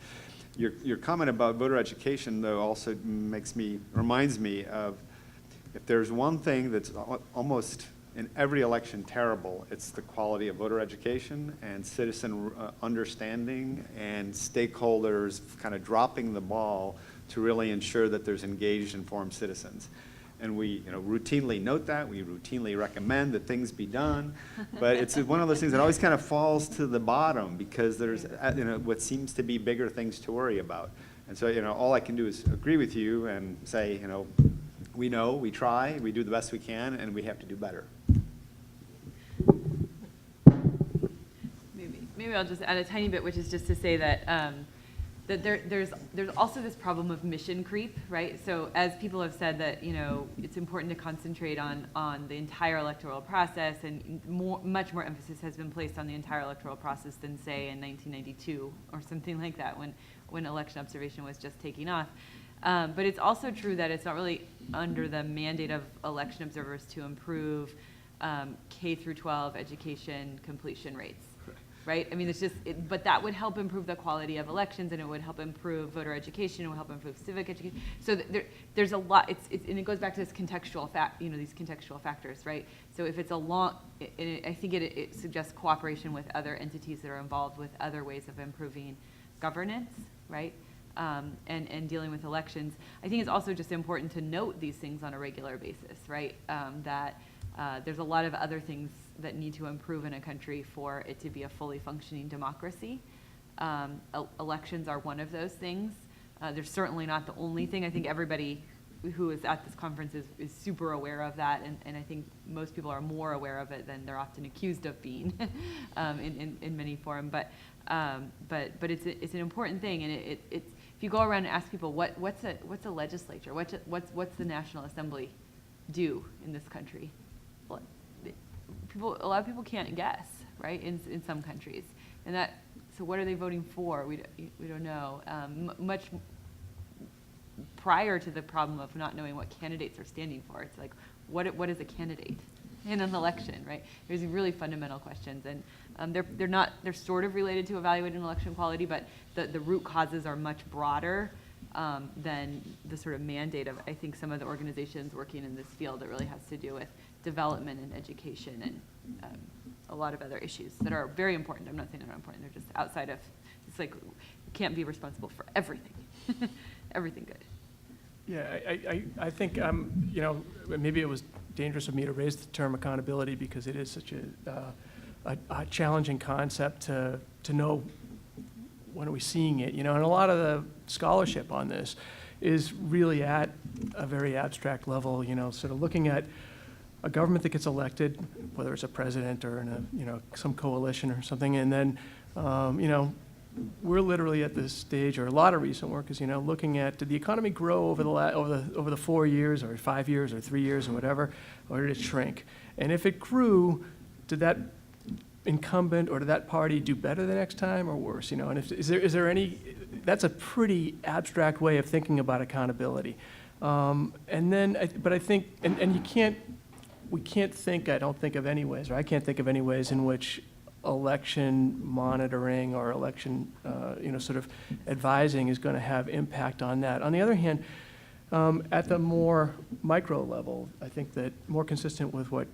Your comment about voter education, though, also reminds me of, if there's one thing that's almost in every election terrible, it's the quality of voter education and citizen understanding and stakeholders kind of dropping the ball to really ensure that there's engaged, informed citizens. And we routinely note that, we routinely recommend that things be done, but it's one of those things that always kind of falls to the bottom because there's what seems to be bigger things to worry about. And so all I can do is agree with you and say, we know, we try, we do the best we can, and we have to do better. Maybe I'll just add a tiny bit, which is just to say that that there's also this problem of mission creep, right? So as people have said that it's important to concentrate on the entire electoral process, and much more emphasis has been placed on the entire electoral process than, say, in 1992 or something like that, when election observation was just taking off. But it's also true that it's not really under the mandate of election observers to improve K through 12 education completion rates, right? I mean, it's just, but that would help improve the quality of elections, and it would help improve voter education, it would help improve civic education. So there's a lot, and it goes back to this contextual these contextual factors, right? So if it's I think it suggests cooperation with other entities that are involved with other ways of improving governance, right? And dealing with elections. I think it's also just important to note these things on a regular basis, right? That there's a lot of other things that need to improve in a country for it to be a fully functioning democracy. Elections are one of those things. They're certainly not the only thing. I think everybody who is at this conference is super aware of that, and I think most people are more aware of it than they're often accused of being in many forums. But it's an important thing, and it's if you go around and ask people what's a legislature, what's the National Assembly do in this country, well, a lot of people can't guess, right? In some countries, and so what are they voting for? We don't know. Much prior to the problem of not knowing what candidates are standing for, it's like what is a candidate in an election, right? There's really fundamental questions, and they're sort of related to evaluating election quality, but the root causes are much broader than the sort of mandate of, I think, some of the organizations working in this field. That really has to do with development and education and a lot of other issues that are very important. I'm not saying they're not important. They're just outside of. It's like you can't be responsible for everything, everything good. Yeah, I think maybe it was dangerous of me to raise the term accountability because it is such a challenging concept to know when are we seeing it, and a lot of the scholarship on this is really at a very abstract level, sort of looking at a government that gets elected, whether it's a president or in some coalition or something, and then we're literally at this stage, or a lot of recent work is looking at, did the economy grow over the 4 years or 5 years or 3 years or whatever, or did it shrink? And if it grew, did that incumbent or did that party do better the next time or worse? And is there any? That's a pretty abstract way of thinking about accountability. But I think, and we can't think, I don't think of any ways, or I can't think of any ways in which election monitoring or election, sort of advising is going to have impact on that. On the other hand, at the more micro level, I think that more consistent with what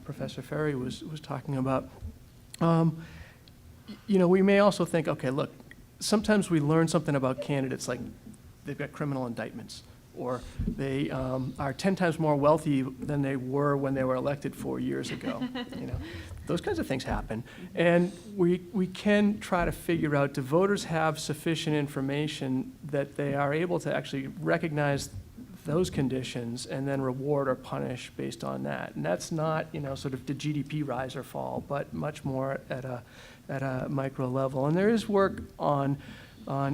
Professor Ferree was talking about, we may also think, okay, look, sometimes we learn something about candidates like they've got criminal indictments, or they are 10 times more wealthy than they were when they were elected 4 years ago. You know, those kinds of things happen. And we can try to figure out, do voters have sufficient information that they are able to actually recognize those conditions and then reward or punish based on that? And that's not, you know, sort of did GDP rise or fall, but much more at a micro level. And there is work on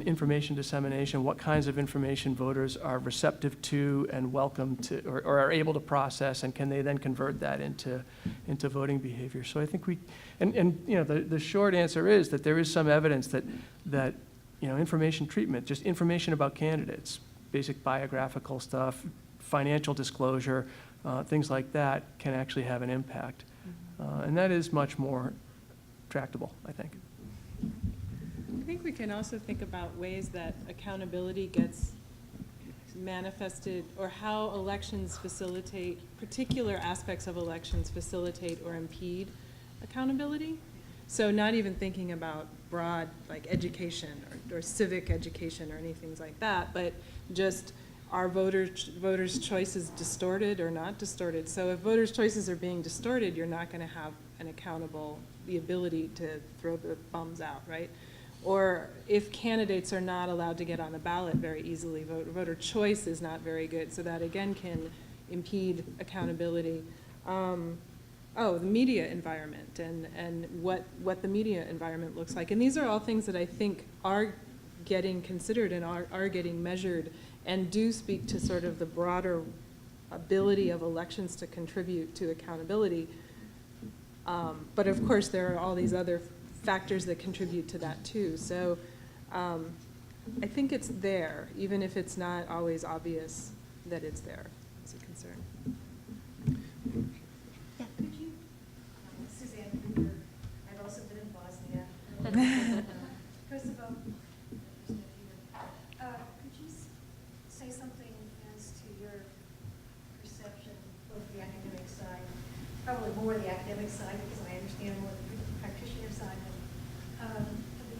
information dissemination, what kinds of information voters are receptive to and welcome to, or are able to process, and can they then convert that into voting behavior. So I think and you know, the short answer is that there is some evidence that you know, information treatment, just information about candidates, basic biographical stuff, financial disclosure, things like that can actually have an impact. And that is much more tractable, I think. I think we can also think about ways that accountability gets manifested, or how elections facilitate, particular aspects of elections facilitate or impede accountability. So not even thinking about broad, like education or civic education or anything like that, but just are voters' choices distorted or not distorted? So if voters' choices are being distorted, you're not going to have the ability to throw the bums out, right? Or if candidates are not allowed to get on the ballot very easily, voter choice is not very good, so that again can impede accountability. The media environment and what the media environment looks like. And these are all things that I think are getting considered and are getting measured and do speak to sort of the broader ability of elections to contribute to accountability. But of course, there are all these other factors that contribute to that too. So I think it's there, even if it's not always obvious that it's there as a concern. Yeah. Could you, Suzanne, I've also been in Bosnia. First of all, could you say something as to your perception of the academic side, probably more the academic side, because I understand more the practitioner side, of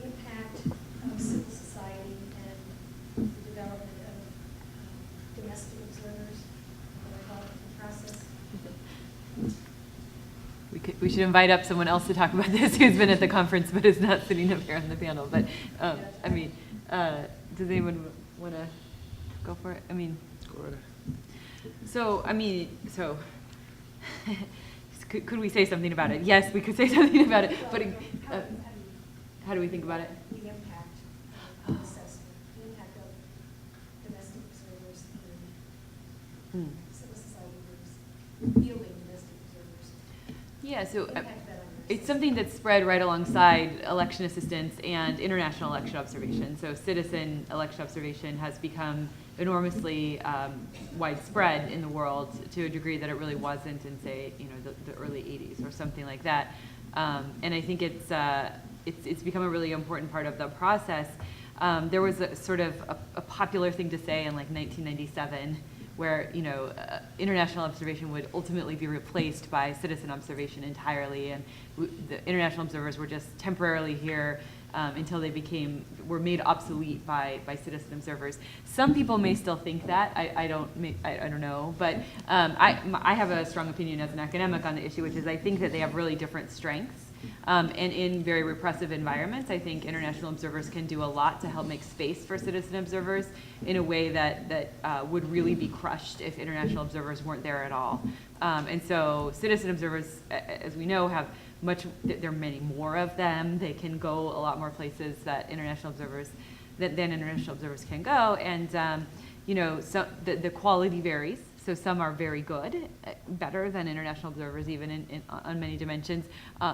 the impact of civil society and the development of domestic observers that are involved in the process? We should invite up someone else to talk about this who's been at the conference but is not sitting up here on the panel. But I mean, does anyone want to go for it? I mean, so could we say something about it? Yes, we could say something about it. But how do we think about it? The impact of assessment, the impact of domestic observers and civil society groups, fielding domestic observers. Yeah, so The impact of that on it's something that's spread right alongside election assistance and international election observation. So citizen election observation has become enormously widespread in the world to a degree that it really wasn't in, say, the early 80s or something like that. And I think it's become a really important part of the process. There was a sort of a popular thing to say in like 1997, where international observation would ultimately be replaced by citizen observation entirely, and the international observers were just temporarily here until they were made obsolete by citizen observers. Some people may still think that. I don't know, but I have a strong opinion as an academic on the issue, which is I think that they have really different strengths. And in very repressive environments, I think international observers can do a lot to help make space for citizen observers in a way that would really be crushed if international observers weren't there at all. And so citizen observers, as we know, there are many more of them. They can go a lot more places than international observers can go. And the quality varies. So some are very good, better than international observers, even on many dimensions.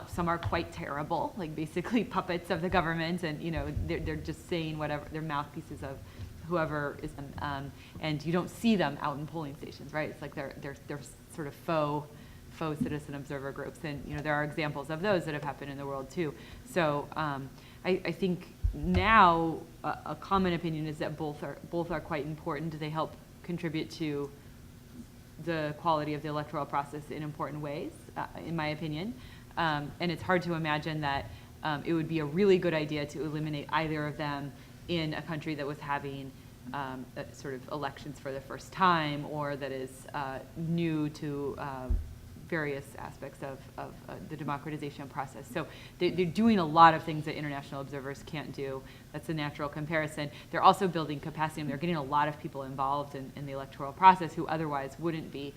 Some are quite terrible, like basically puppets of the government, and they're just saying whatever, they're mouthpieces of whoever is, and you don't see them out in polling stations, right? It's like they're sort of faux citizen observer groups, and there are examples of those that have happened in the world too. So I think now a common opinion is that both are quite important. They help contribute to the quality of the electoral process in important ways, in my opinion. And it's hard to imagine that it would be a really good idea to eliminate either of them in a country that was having sort of elections for the first time, or that is new to various aspects of the democratization process. So they're doing a lot of things that international observers can't do. That's a natural comparison. They're also building capacity, and they're getting a lot of people involved in the electoral process who otherwise wouldn't be.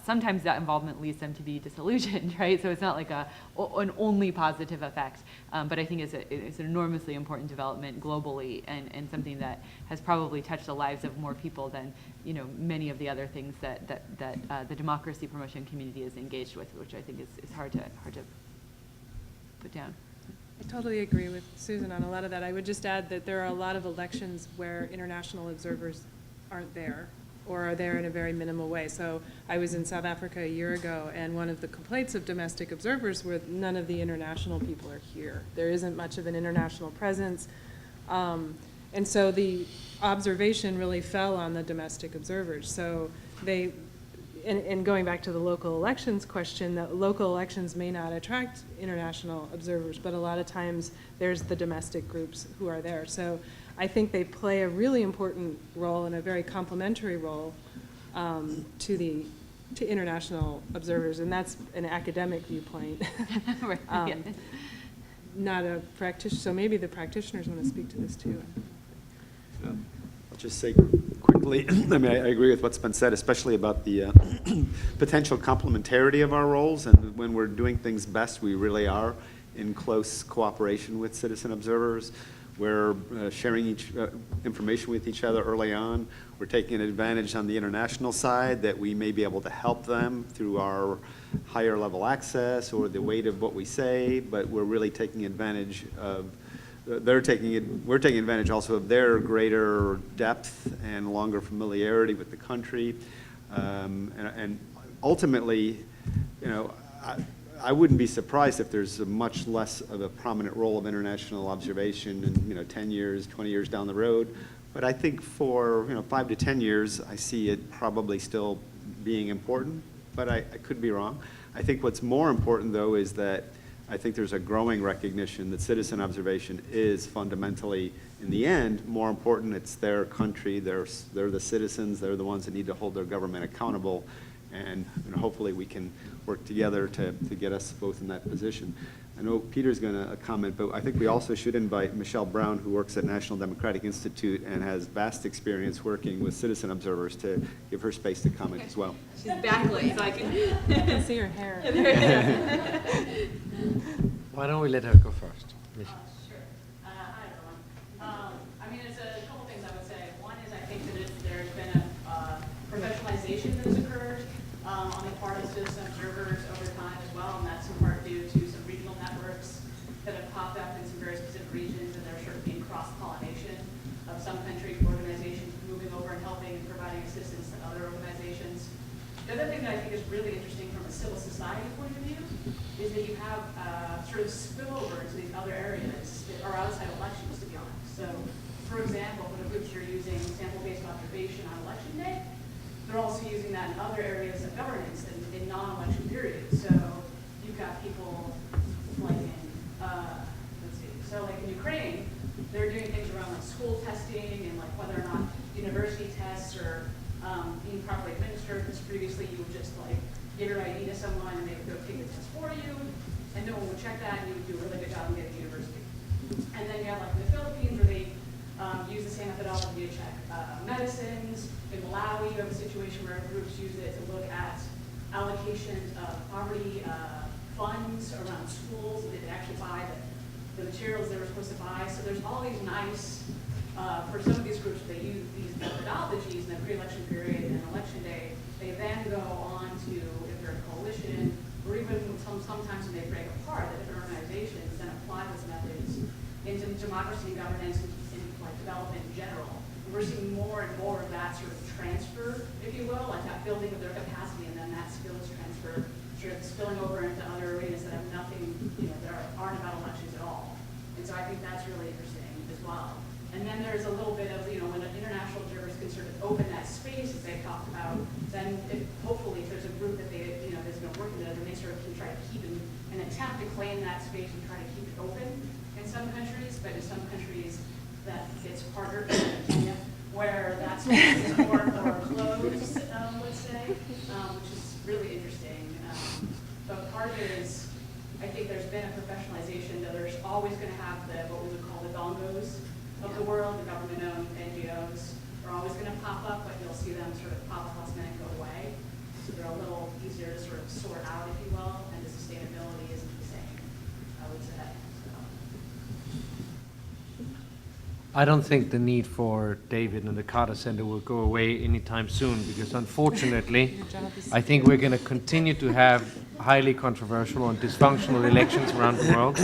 Sometimes that involvement leads them to be disillusioned, right? So it's not like an only positive effect, but I think it's an enormously important development globally, and something that has probably touched the lives of more people than many of the other things that the democracy promotion community is engaged with, which I think is hard to put down. I totally agree with Susan on a lot of that. I would just add that there are a lot of elections where international observers aren't there, or are there in a very minimal way. So I was in South Africa a year ago, and one of the complaints of domestic observers were none of the international people are here. There isn't much of an international presence. And so the observation really fell on the domestic observers. So they, and going back to the local elections question, that local elections may not attract international observers, but a lot of times there's the domestic groups who are there. So I think they play a really important role and a very complementary role to international observers, and that's an academic viewpoint. Right. Yeah. Not a practitioner, so maybe the practitioners want to speak to this too. I'll just say quickly, I mean, I agree with what's been said, especially about the potential complementarity of our roles, and when we're doing things best, we really are in close cooperation with citizen observers. We're sharing information with each other early on. We're taking advantage on the international side that we may be able to help them through our higher level access or the weight of what we say, but we're really taking advantage of we're taking advantage also of their greater depth and longer familiarity with the country, and ultimately, I wouldn't be surprised if there's a much less of a prominent role of international observation in 10 years, 20 years down the road. But I think for 5 to 10 years, I see it probably still being important. But I could be wrong. I think what's more important, though, is that I think there's a growing recognition that citizen observation is fundamentally, in the end, more important. It's their country. They're the citizens. They're the ones that need to hold their government accountable. And hopefully we can work together to get us both in that position. I know Peter's going to comment, but I think we also should invite Michelle Brown, who works at National Democratic Institute and has vast experience working with citizen observers, to give her space to comment as well. She's backlit, so I can See her hair. Why don't we let her go first? Sure. Hi, everyone. I mean, there's a couple things I would say. One is I think that there's been a professionalization that has occurred on the part of citizen observers over time as well, and that's in part due to some regional networks that have popped up in some very specific regions, and there's sort of being cross-pollination of some country organizations moving over and helping and providing assistance to other organizations. The other thing that I think is really interesting from a civil society point of view is that you have sort of spillover into these other areas that are outside elections, to be honest. So, for example, when the groups are using sample-based observation on election day, they're also using that in other areas of governance in non-election periods. So you've got people like in, so like in Ukraine, they're doing things around like school testing and like whether or not university tests are being properly administered. Because previously you would just like give your ID to someone and they would go take the test for you, and no one would check that, and you would do a really good job in getting to university. And then you have like in the Philippines where they use the same methodology to check medicines. In Malawi, you have a situation where groups use it to look at allocations of poverty funds around schools. They actually buy the materials they were supposed to buy. So there's all these nice, for some of these groups, they use these methodologies in the pre-election period and election day. They then go on to, if they're in a coalition, or even sometimes when they break apart, the different organizations then apply those methods into democracy, governance, and like development in general. And we're seeing more and more of that sort of transfer, if you will, like that building of their capacity, and then that skills transfer sort of spilling over into other arenas that have nothing, that aren't about elections at all. And so I think that's really interesting as well. And then there's a little bit of, when international observers can sort of open that space, as they talked about, then hopefully if there's a group that that's been working with, then they sort of can try to keep an attempt to claim that space and try to keep it open in some countries, but in some countries that it's harder. Kenya, where that space is more closed, would say, which is really interesting. But part of it is, I think there's been a professionalization that there's always going to have what we would call the dongos of the world, the government-owned NGOs are always going to pop up, but you'll see them sort of pop up last minute and go away. So they're a little easier to sort of sort out, if you will, and the sustainability isn't the same, I would say. I don't think the need for David and the Carter Center will go away anytime soon, because unfortunately, I think we're going to continue to have highly controversial and dysfunctional elections around the world,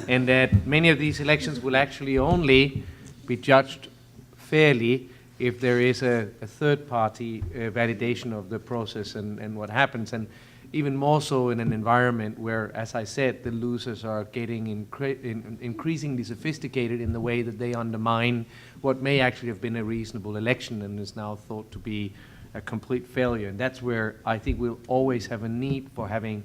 and that many of these elections will actually only be judged fairly if there is a third-party validation of the process and what happens, and even more so in an environment where, as I said, the losers are getting increasingly sophisticated in the way that they undermine what may actually have been a reasonable election and is now thought to be a complete failure. And that's where I think we'll always have a need for having,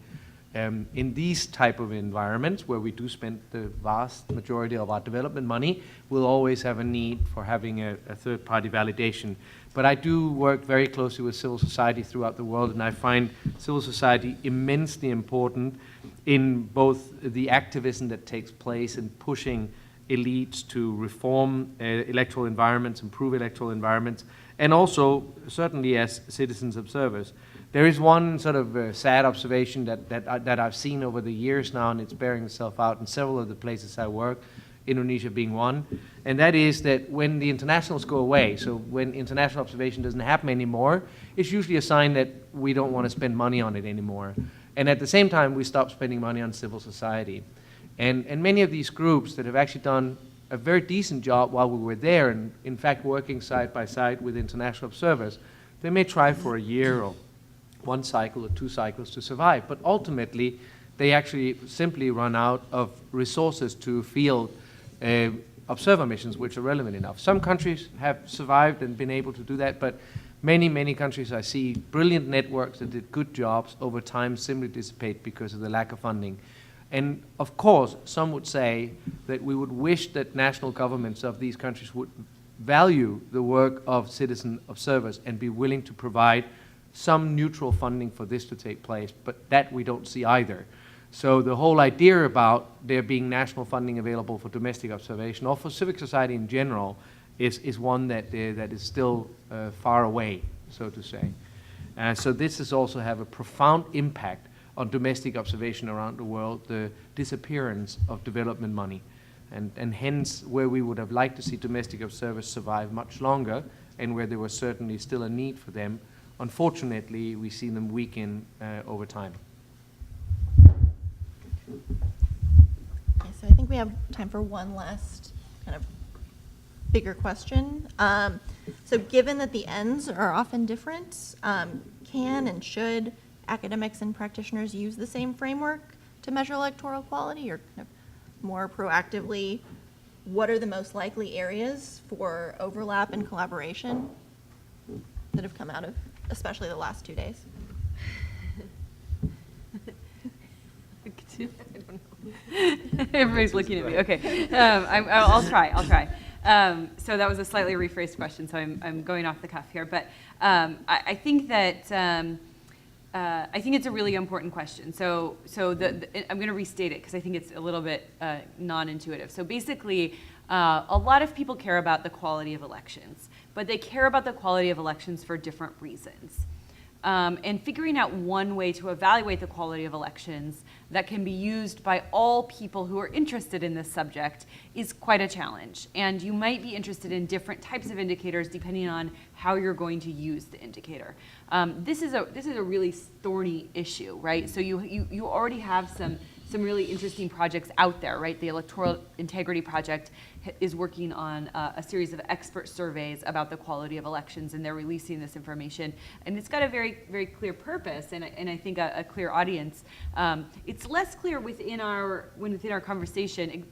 in these type of environments where we do spend the vast majority of our development money, we'll always have a need for having a third-party validation. But I do work very closely with civil society throughout the world, and I find civil society immensely important in both the activism that takes place in pushing elites to reform electoral environments, improve electoral environments, and also certainly as citizens observers. There is one sort of sad observation that I've seen over the years now, and it's bearing itself out in several of the places I work, Indonesia being one, and that is that when the internationals go away, so when international observation doesn't happen anymore, it's usually a sign that we don't want to spend money on it anymore. And at the same time, we stop spending money on civil society. And many of these groups that have actually done a very decent job while we were there, and in fact working side by side with international observers, they may try for a year or one cycle or two cycles to survive, but ultimately they actually simply run out of resources to field observer missions which are relevant enough. Some countries have survived and been able to do that, but many, many countries I see brilliant networks that did good jobs over time simply dissipate because of the lack of funding. And of course, some would say that we would wish that national governments of these countries would value the work of citizen observers and be willing to provide some neutral funding for this to take place, but that we don't see either. So the whole idea about there being national funding available for domestic observation or for civic society in general is one that is still far away, so to say. So this has also have a profound impact on domestic observation around the world, the disappearance of development money. And hence, where we would have liked to see domestic observers survive much longer and where there was certainly still a need for them, unfortunately, we see them weaken over time. Okay, so I think we have time for one last kind of bigger question. So given that the ends are often different, can and should academics and practitioners use the same framework to measure electoral quality, or kind of more proactively, what are the most likely areas for overlap and collaboration that have come out of, especially the last 2 days? Everybody's looking at me. Okay, I'll try. So that was a slightly rephrased question, so I'm going off the cuff here. But I think that I think it's a really important question. So I'm going to restate it because I think it's a little bit non-intuitive. So basically, a lot of people care about the quality of elections, but they care about the quality of elections for different reasons. And figuring out one way to evaluate the quality of elections that can be used by all people who are interested in this subject is quite a challenge. And you might be interested in different types of indicators depending on how you're going to use the indicator. This is a really thorny issue, right? So you already have some really interesting projects out there, right? The Electoral Integrity Project is working on a series of expert surveys about the quality of elections, and they're releasing this information. And it's got a very, very clear purpose, and I think a clear audience. It's less clear within our conversation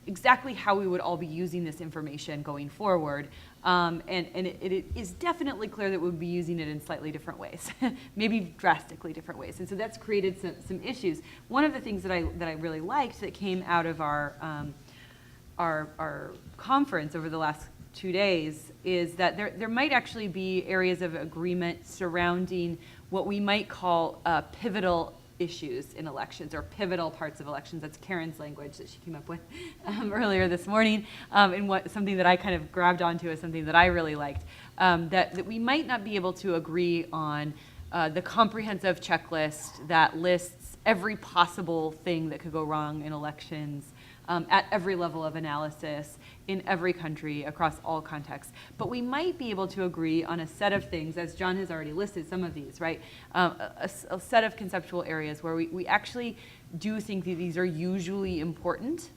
exactly how we would all be using this information going forward. And it is definitely clear that we'll be using it in slightly different ways, maybe drastically different ways. And so that's created some issues. One of the things that I really liked that came out of our conference over the last 2 days is that there might actually be areas of agreement surrounding what we might call pivotal issues in elections, or pivotal parts of elections. That's Karen's language that she came up with earlier this morning, and something that I kind of grabbed onto as something that I really liked, that we might not be able to agree on the comprehensive checklist that lists every possible thing that could go wrong in elections at every level of analysis in every country across all contexts. But we might be able to agree on a set of things, as John has already listed some of these, right? A set of conceptual areas where we actually do think that these are usually important.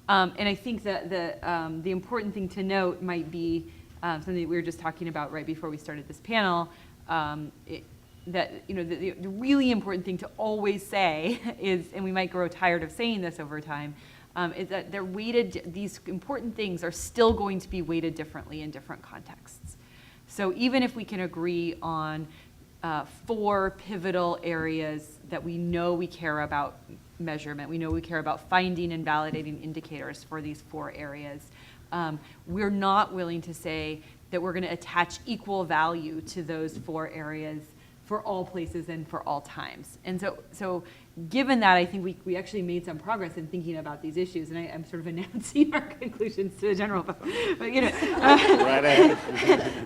And I think that the important thing to note might be something that we were just talking about right before we started this panel, that the really important thing to always say is, and we might grow tired of saying this over time, is that they're weighted, these important things are still going to be weighted differently in different contexts. So even if we can agree on 4 pivotal areas that we know we care about measurement, we know we care about finding and validating indicators for these 4 areas, we're not willing to say that we're going to attach equal value to those 4 areas for all places and for all times. And so given that, I think we actually made some progress in thinking about these issues, and I'm sort of announcing our conclusions to the general public. But Right ahead.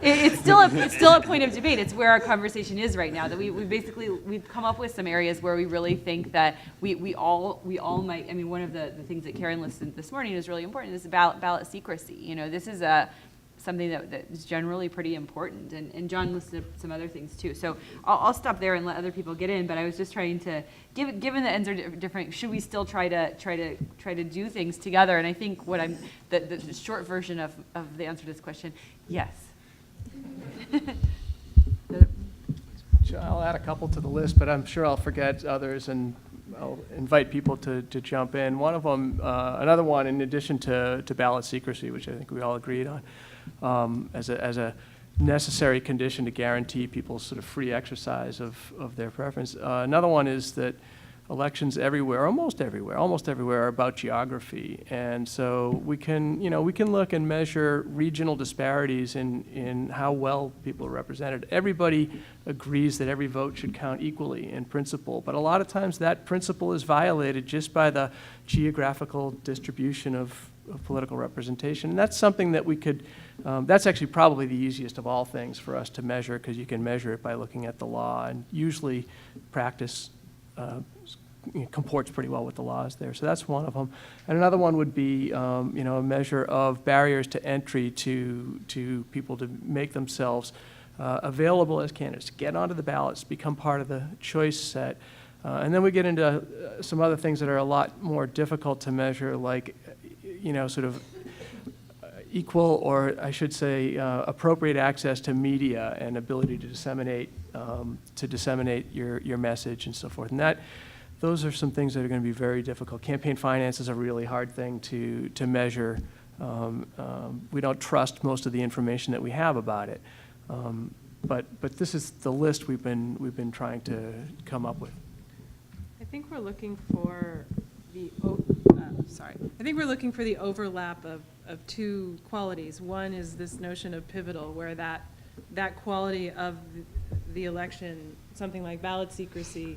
it's still a point of debate. It's where our conversation is right now, that we've come up with some areas where we really think that we all might. I mean, one of the things that Karen listed this morning is really important, is about ballot secrecy. This is something that is generally pretty important, and John listed some other things too. So I'll stop there and let other people get in. But I was just trying to, given the ends are different, should we still try to do things together? And I think the short version of the answer to this question, yes. I'll add a couple to the list, but I'm sure I'll forget others, and I'll invite people to jump in. One of them, another one, in addition to ballot secrecy, which I think we all agreed on, as a necessary condition to guarantee people's sort of free exercise of their preference. Another one is that elections everywhere, almost everywhere, are about geography, and so we can look and measure regional disparities in how well people are represented. Everybody agrees that every vote should count equally in principle, but a lot of times that principle is violated just by the geographical distribution of political representation. And that's something that we could, that's actually probably the easiest of all things for us to measure, because you can measure it by looking at the law, and usually practice comports pretty well with the laws there. So that's one of them. And another one would be, a measure of barriers to entry to people to make themselves available as candidates, get onto the ballots, become part of the choice set. And then we get into some other things that are a lot more difficult to measure, like, sort of equal, or I should say appropriate access to media and ability to disseminate your message and so forth. And those are some things that are going to be very difficult. Campaign finance is a really hard thing to measure. We don't trust most of the information that we have about it. But this is the list we've been trying to come up with. I think we're looking for the overlap of 2 qualities. One is this notion of pivotal, where that quality of the election, something like ballot secrecy,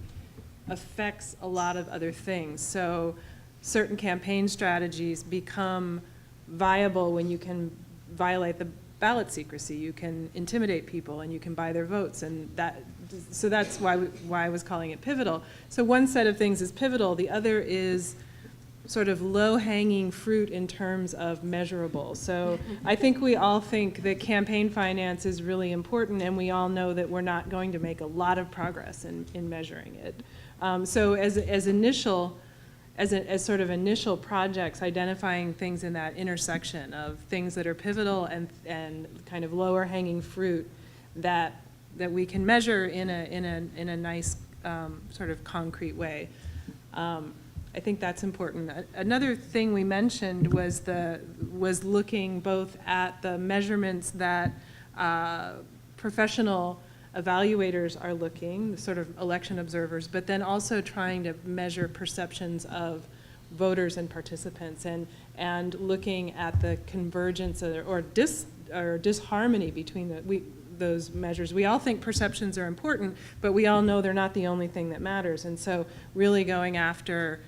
affects a lot of other things. So certain campaign strategies become viable when you can violate the ballot secrecy. You can intimidate people and you can buy their votes, and so that's why I was calling it pivotal. So one set of things is pivotal, the other is sort of low-hanging fruit in terms of measurable. So I think we all think that campaign finance is really important, and we all know that we're not going to make a lot of progress in measuring it. So as sort of initial projects, identifying things in that intersection of things that are pivotal and kind of lower hanging fruit that we can measure in a nice sort of concrete way. I think that's important. Another thing we mentioned was looking both at the measurements that professional evaluators are looking, the sort of election observers, but then also trying to measure perceptions of voters and participants, and looking at the convergence or disharmony between those measures. We all think perceptions are important, but we all know they're not the only thing that matters. And so really going after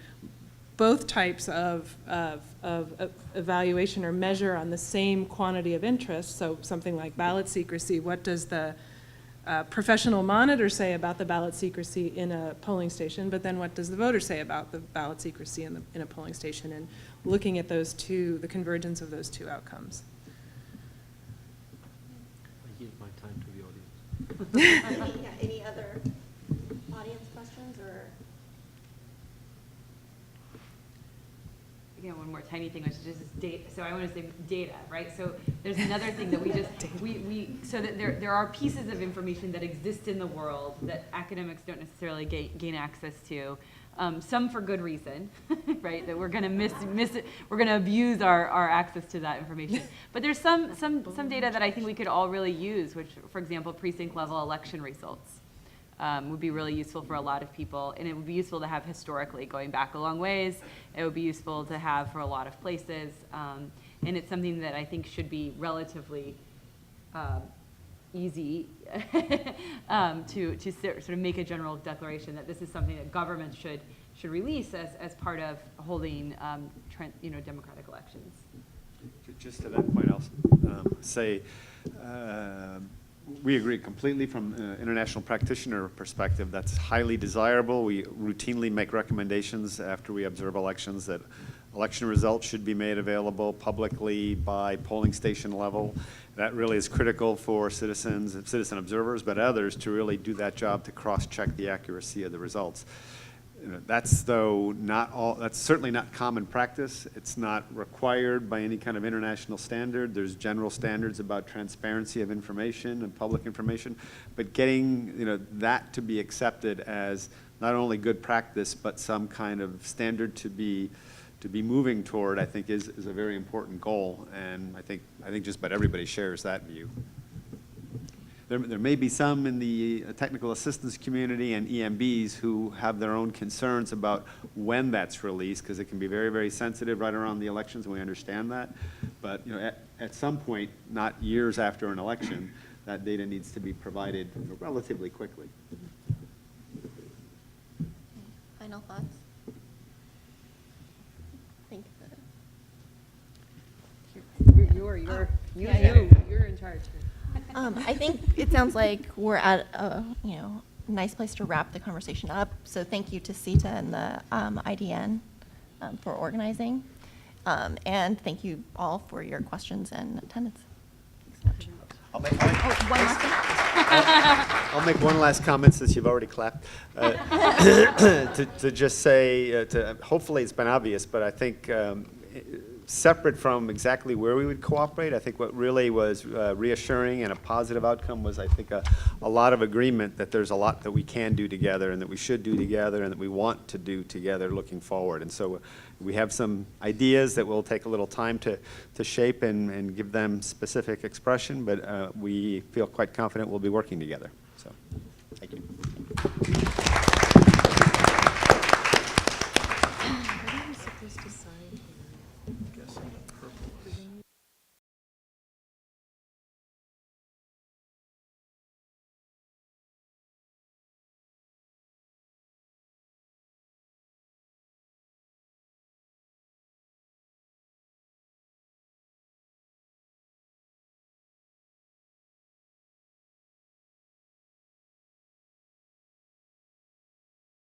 both types of evaluation or measure on the same quantity of interest, so something like ballot secrecy, what does the professional monitor say about the ballot secrecy in a polling station, but then what does the voter say about the ballot secrecy in a polling station, and looking at those two, the convergence of those two outcomes. I yield my time to the audience. Any other audience questions or? Again, one more tiny thing, which is just data. So I want to say data, right? So there's another thing that we just, so that there are pieces of information that exist in the world that academics don't necessarily gain access to. Some for good reason, right? That we're going to miss it. We're going to abuse our access to that information. But there's some data that I think we could all really use, which, for example, precinct level election results. Would be really useful for a lot of people, and it would be useful to have historically, going back a long ways. It would be useful to have for a lot of places, and it's something that I think should be relatively easy to sort of make a general declaration that this is something that government should release as part of holding democratic elections. Just to that point, I'll say we agree completely from an international practitioner perspective. That's highly desirable. We routinely make recommendations after we observe elections that election results should be made available publicly by polling station level. That really is critical for citizens, citizen observers, but others to really do that job to cross-check the accuracy of the results. That's that's certainly not common practice. It's not required by any kind of international standard. There's general standards about transparency of information and public information, but getting that to be accepted as not only good practice but some kind of standard to be moving toward, I think is a very important goal, and I think just about everybody shares that view. There may be some in the technical assistance community and EMBs who have their own concerns about when that's released, because it can be very, very sensitive right around the elections, and we understand that. But at some point, not years after an election, that data needs to be provided relatively quickly. Final thoughts? You're in charge. I think it sounds like we're at a nice place to wrap the conversation up. So thank you to CETA and the IDN for organizing, and thank you all for your questions and attendance. Thanks so much. One last thing. I'll make one last comment since you've already clapped. To just say, hopefully it's been obvious, but I think separate from exactly where we would cooperate, I think what really was reassuring and a positive outcome was, I think, a lot of agreement that there's a lot that we can do together and that we should do together and that we want to do together looking forward. And so we have some ideas that will take a little time to shape and give them specific expression, but we feel quite confident we'll be working together. So.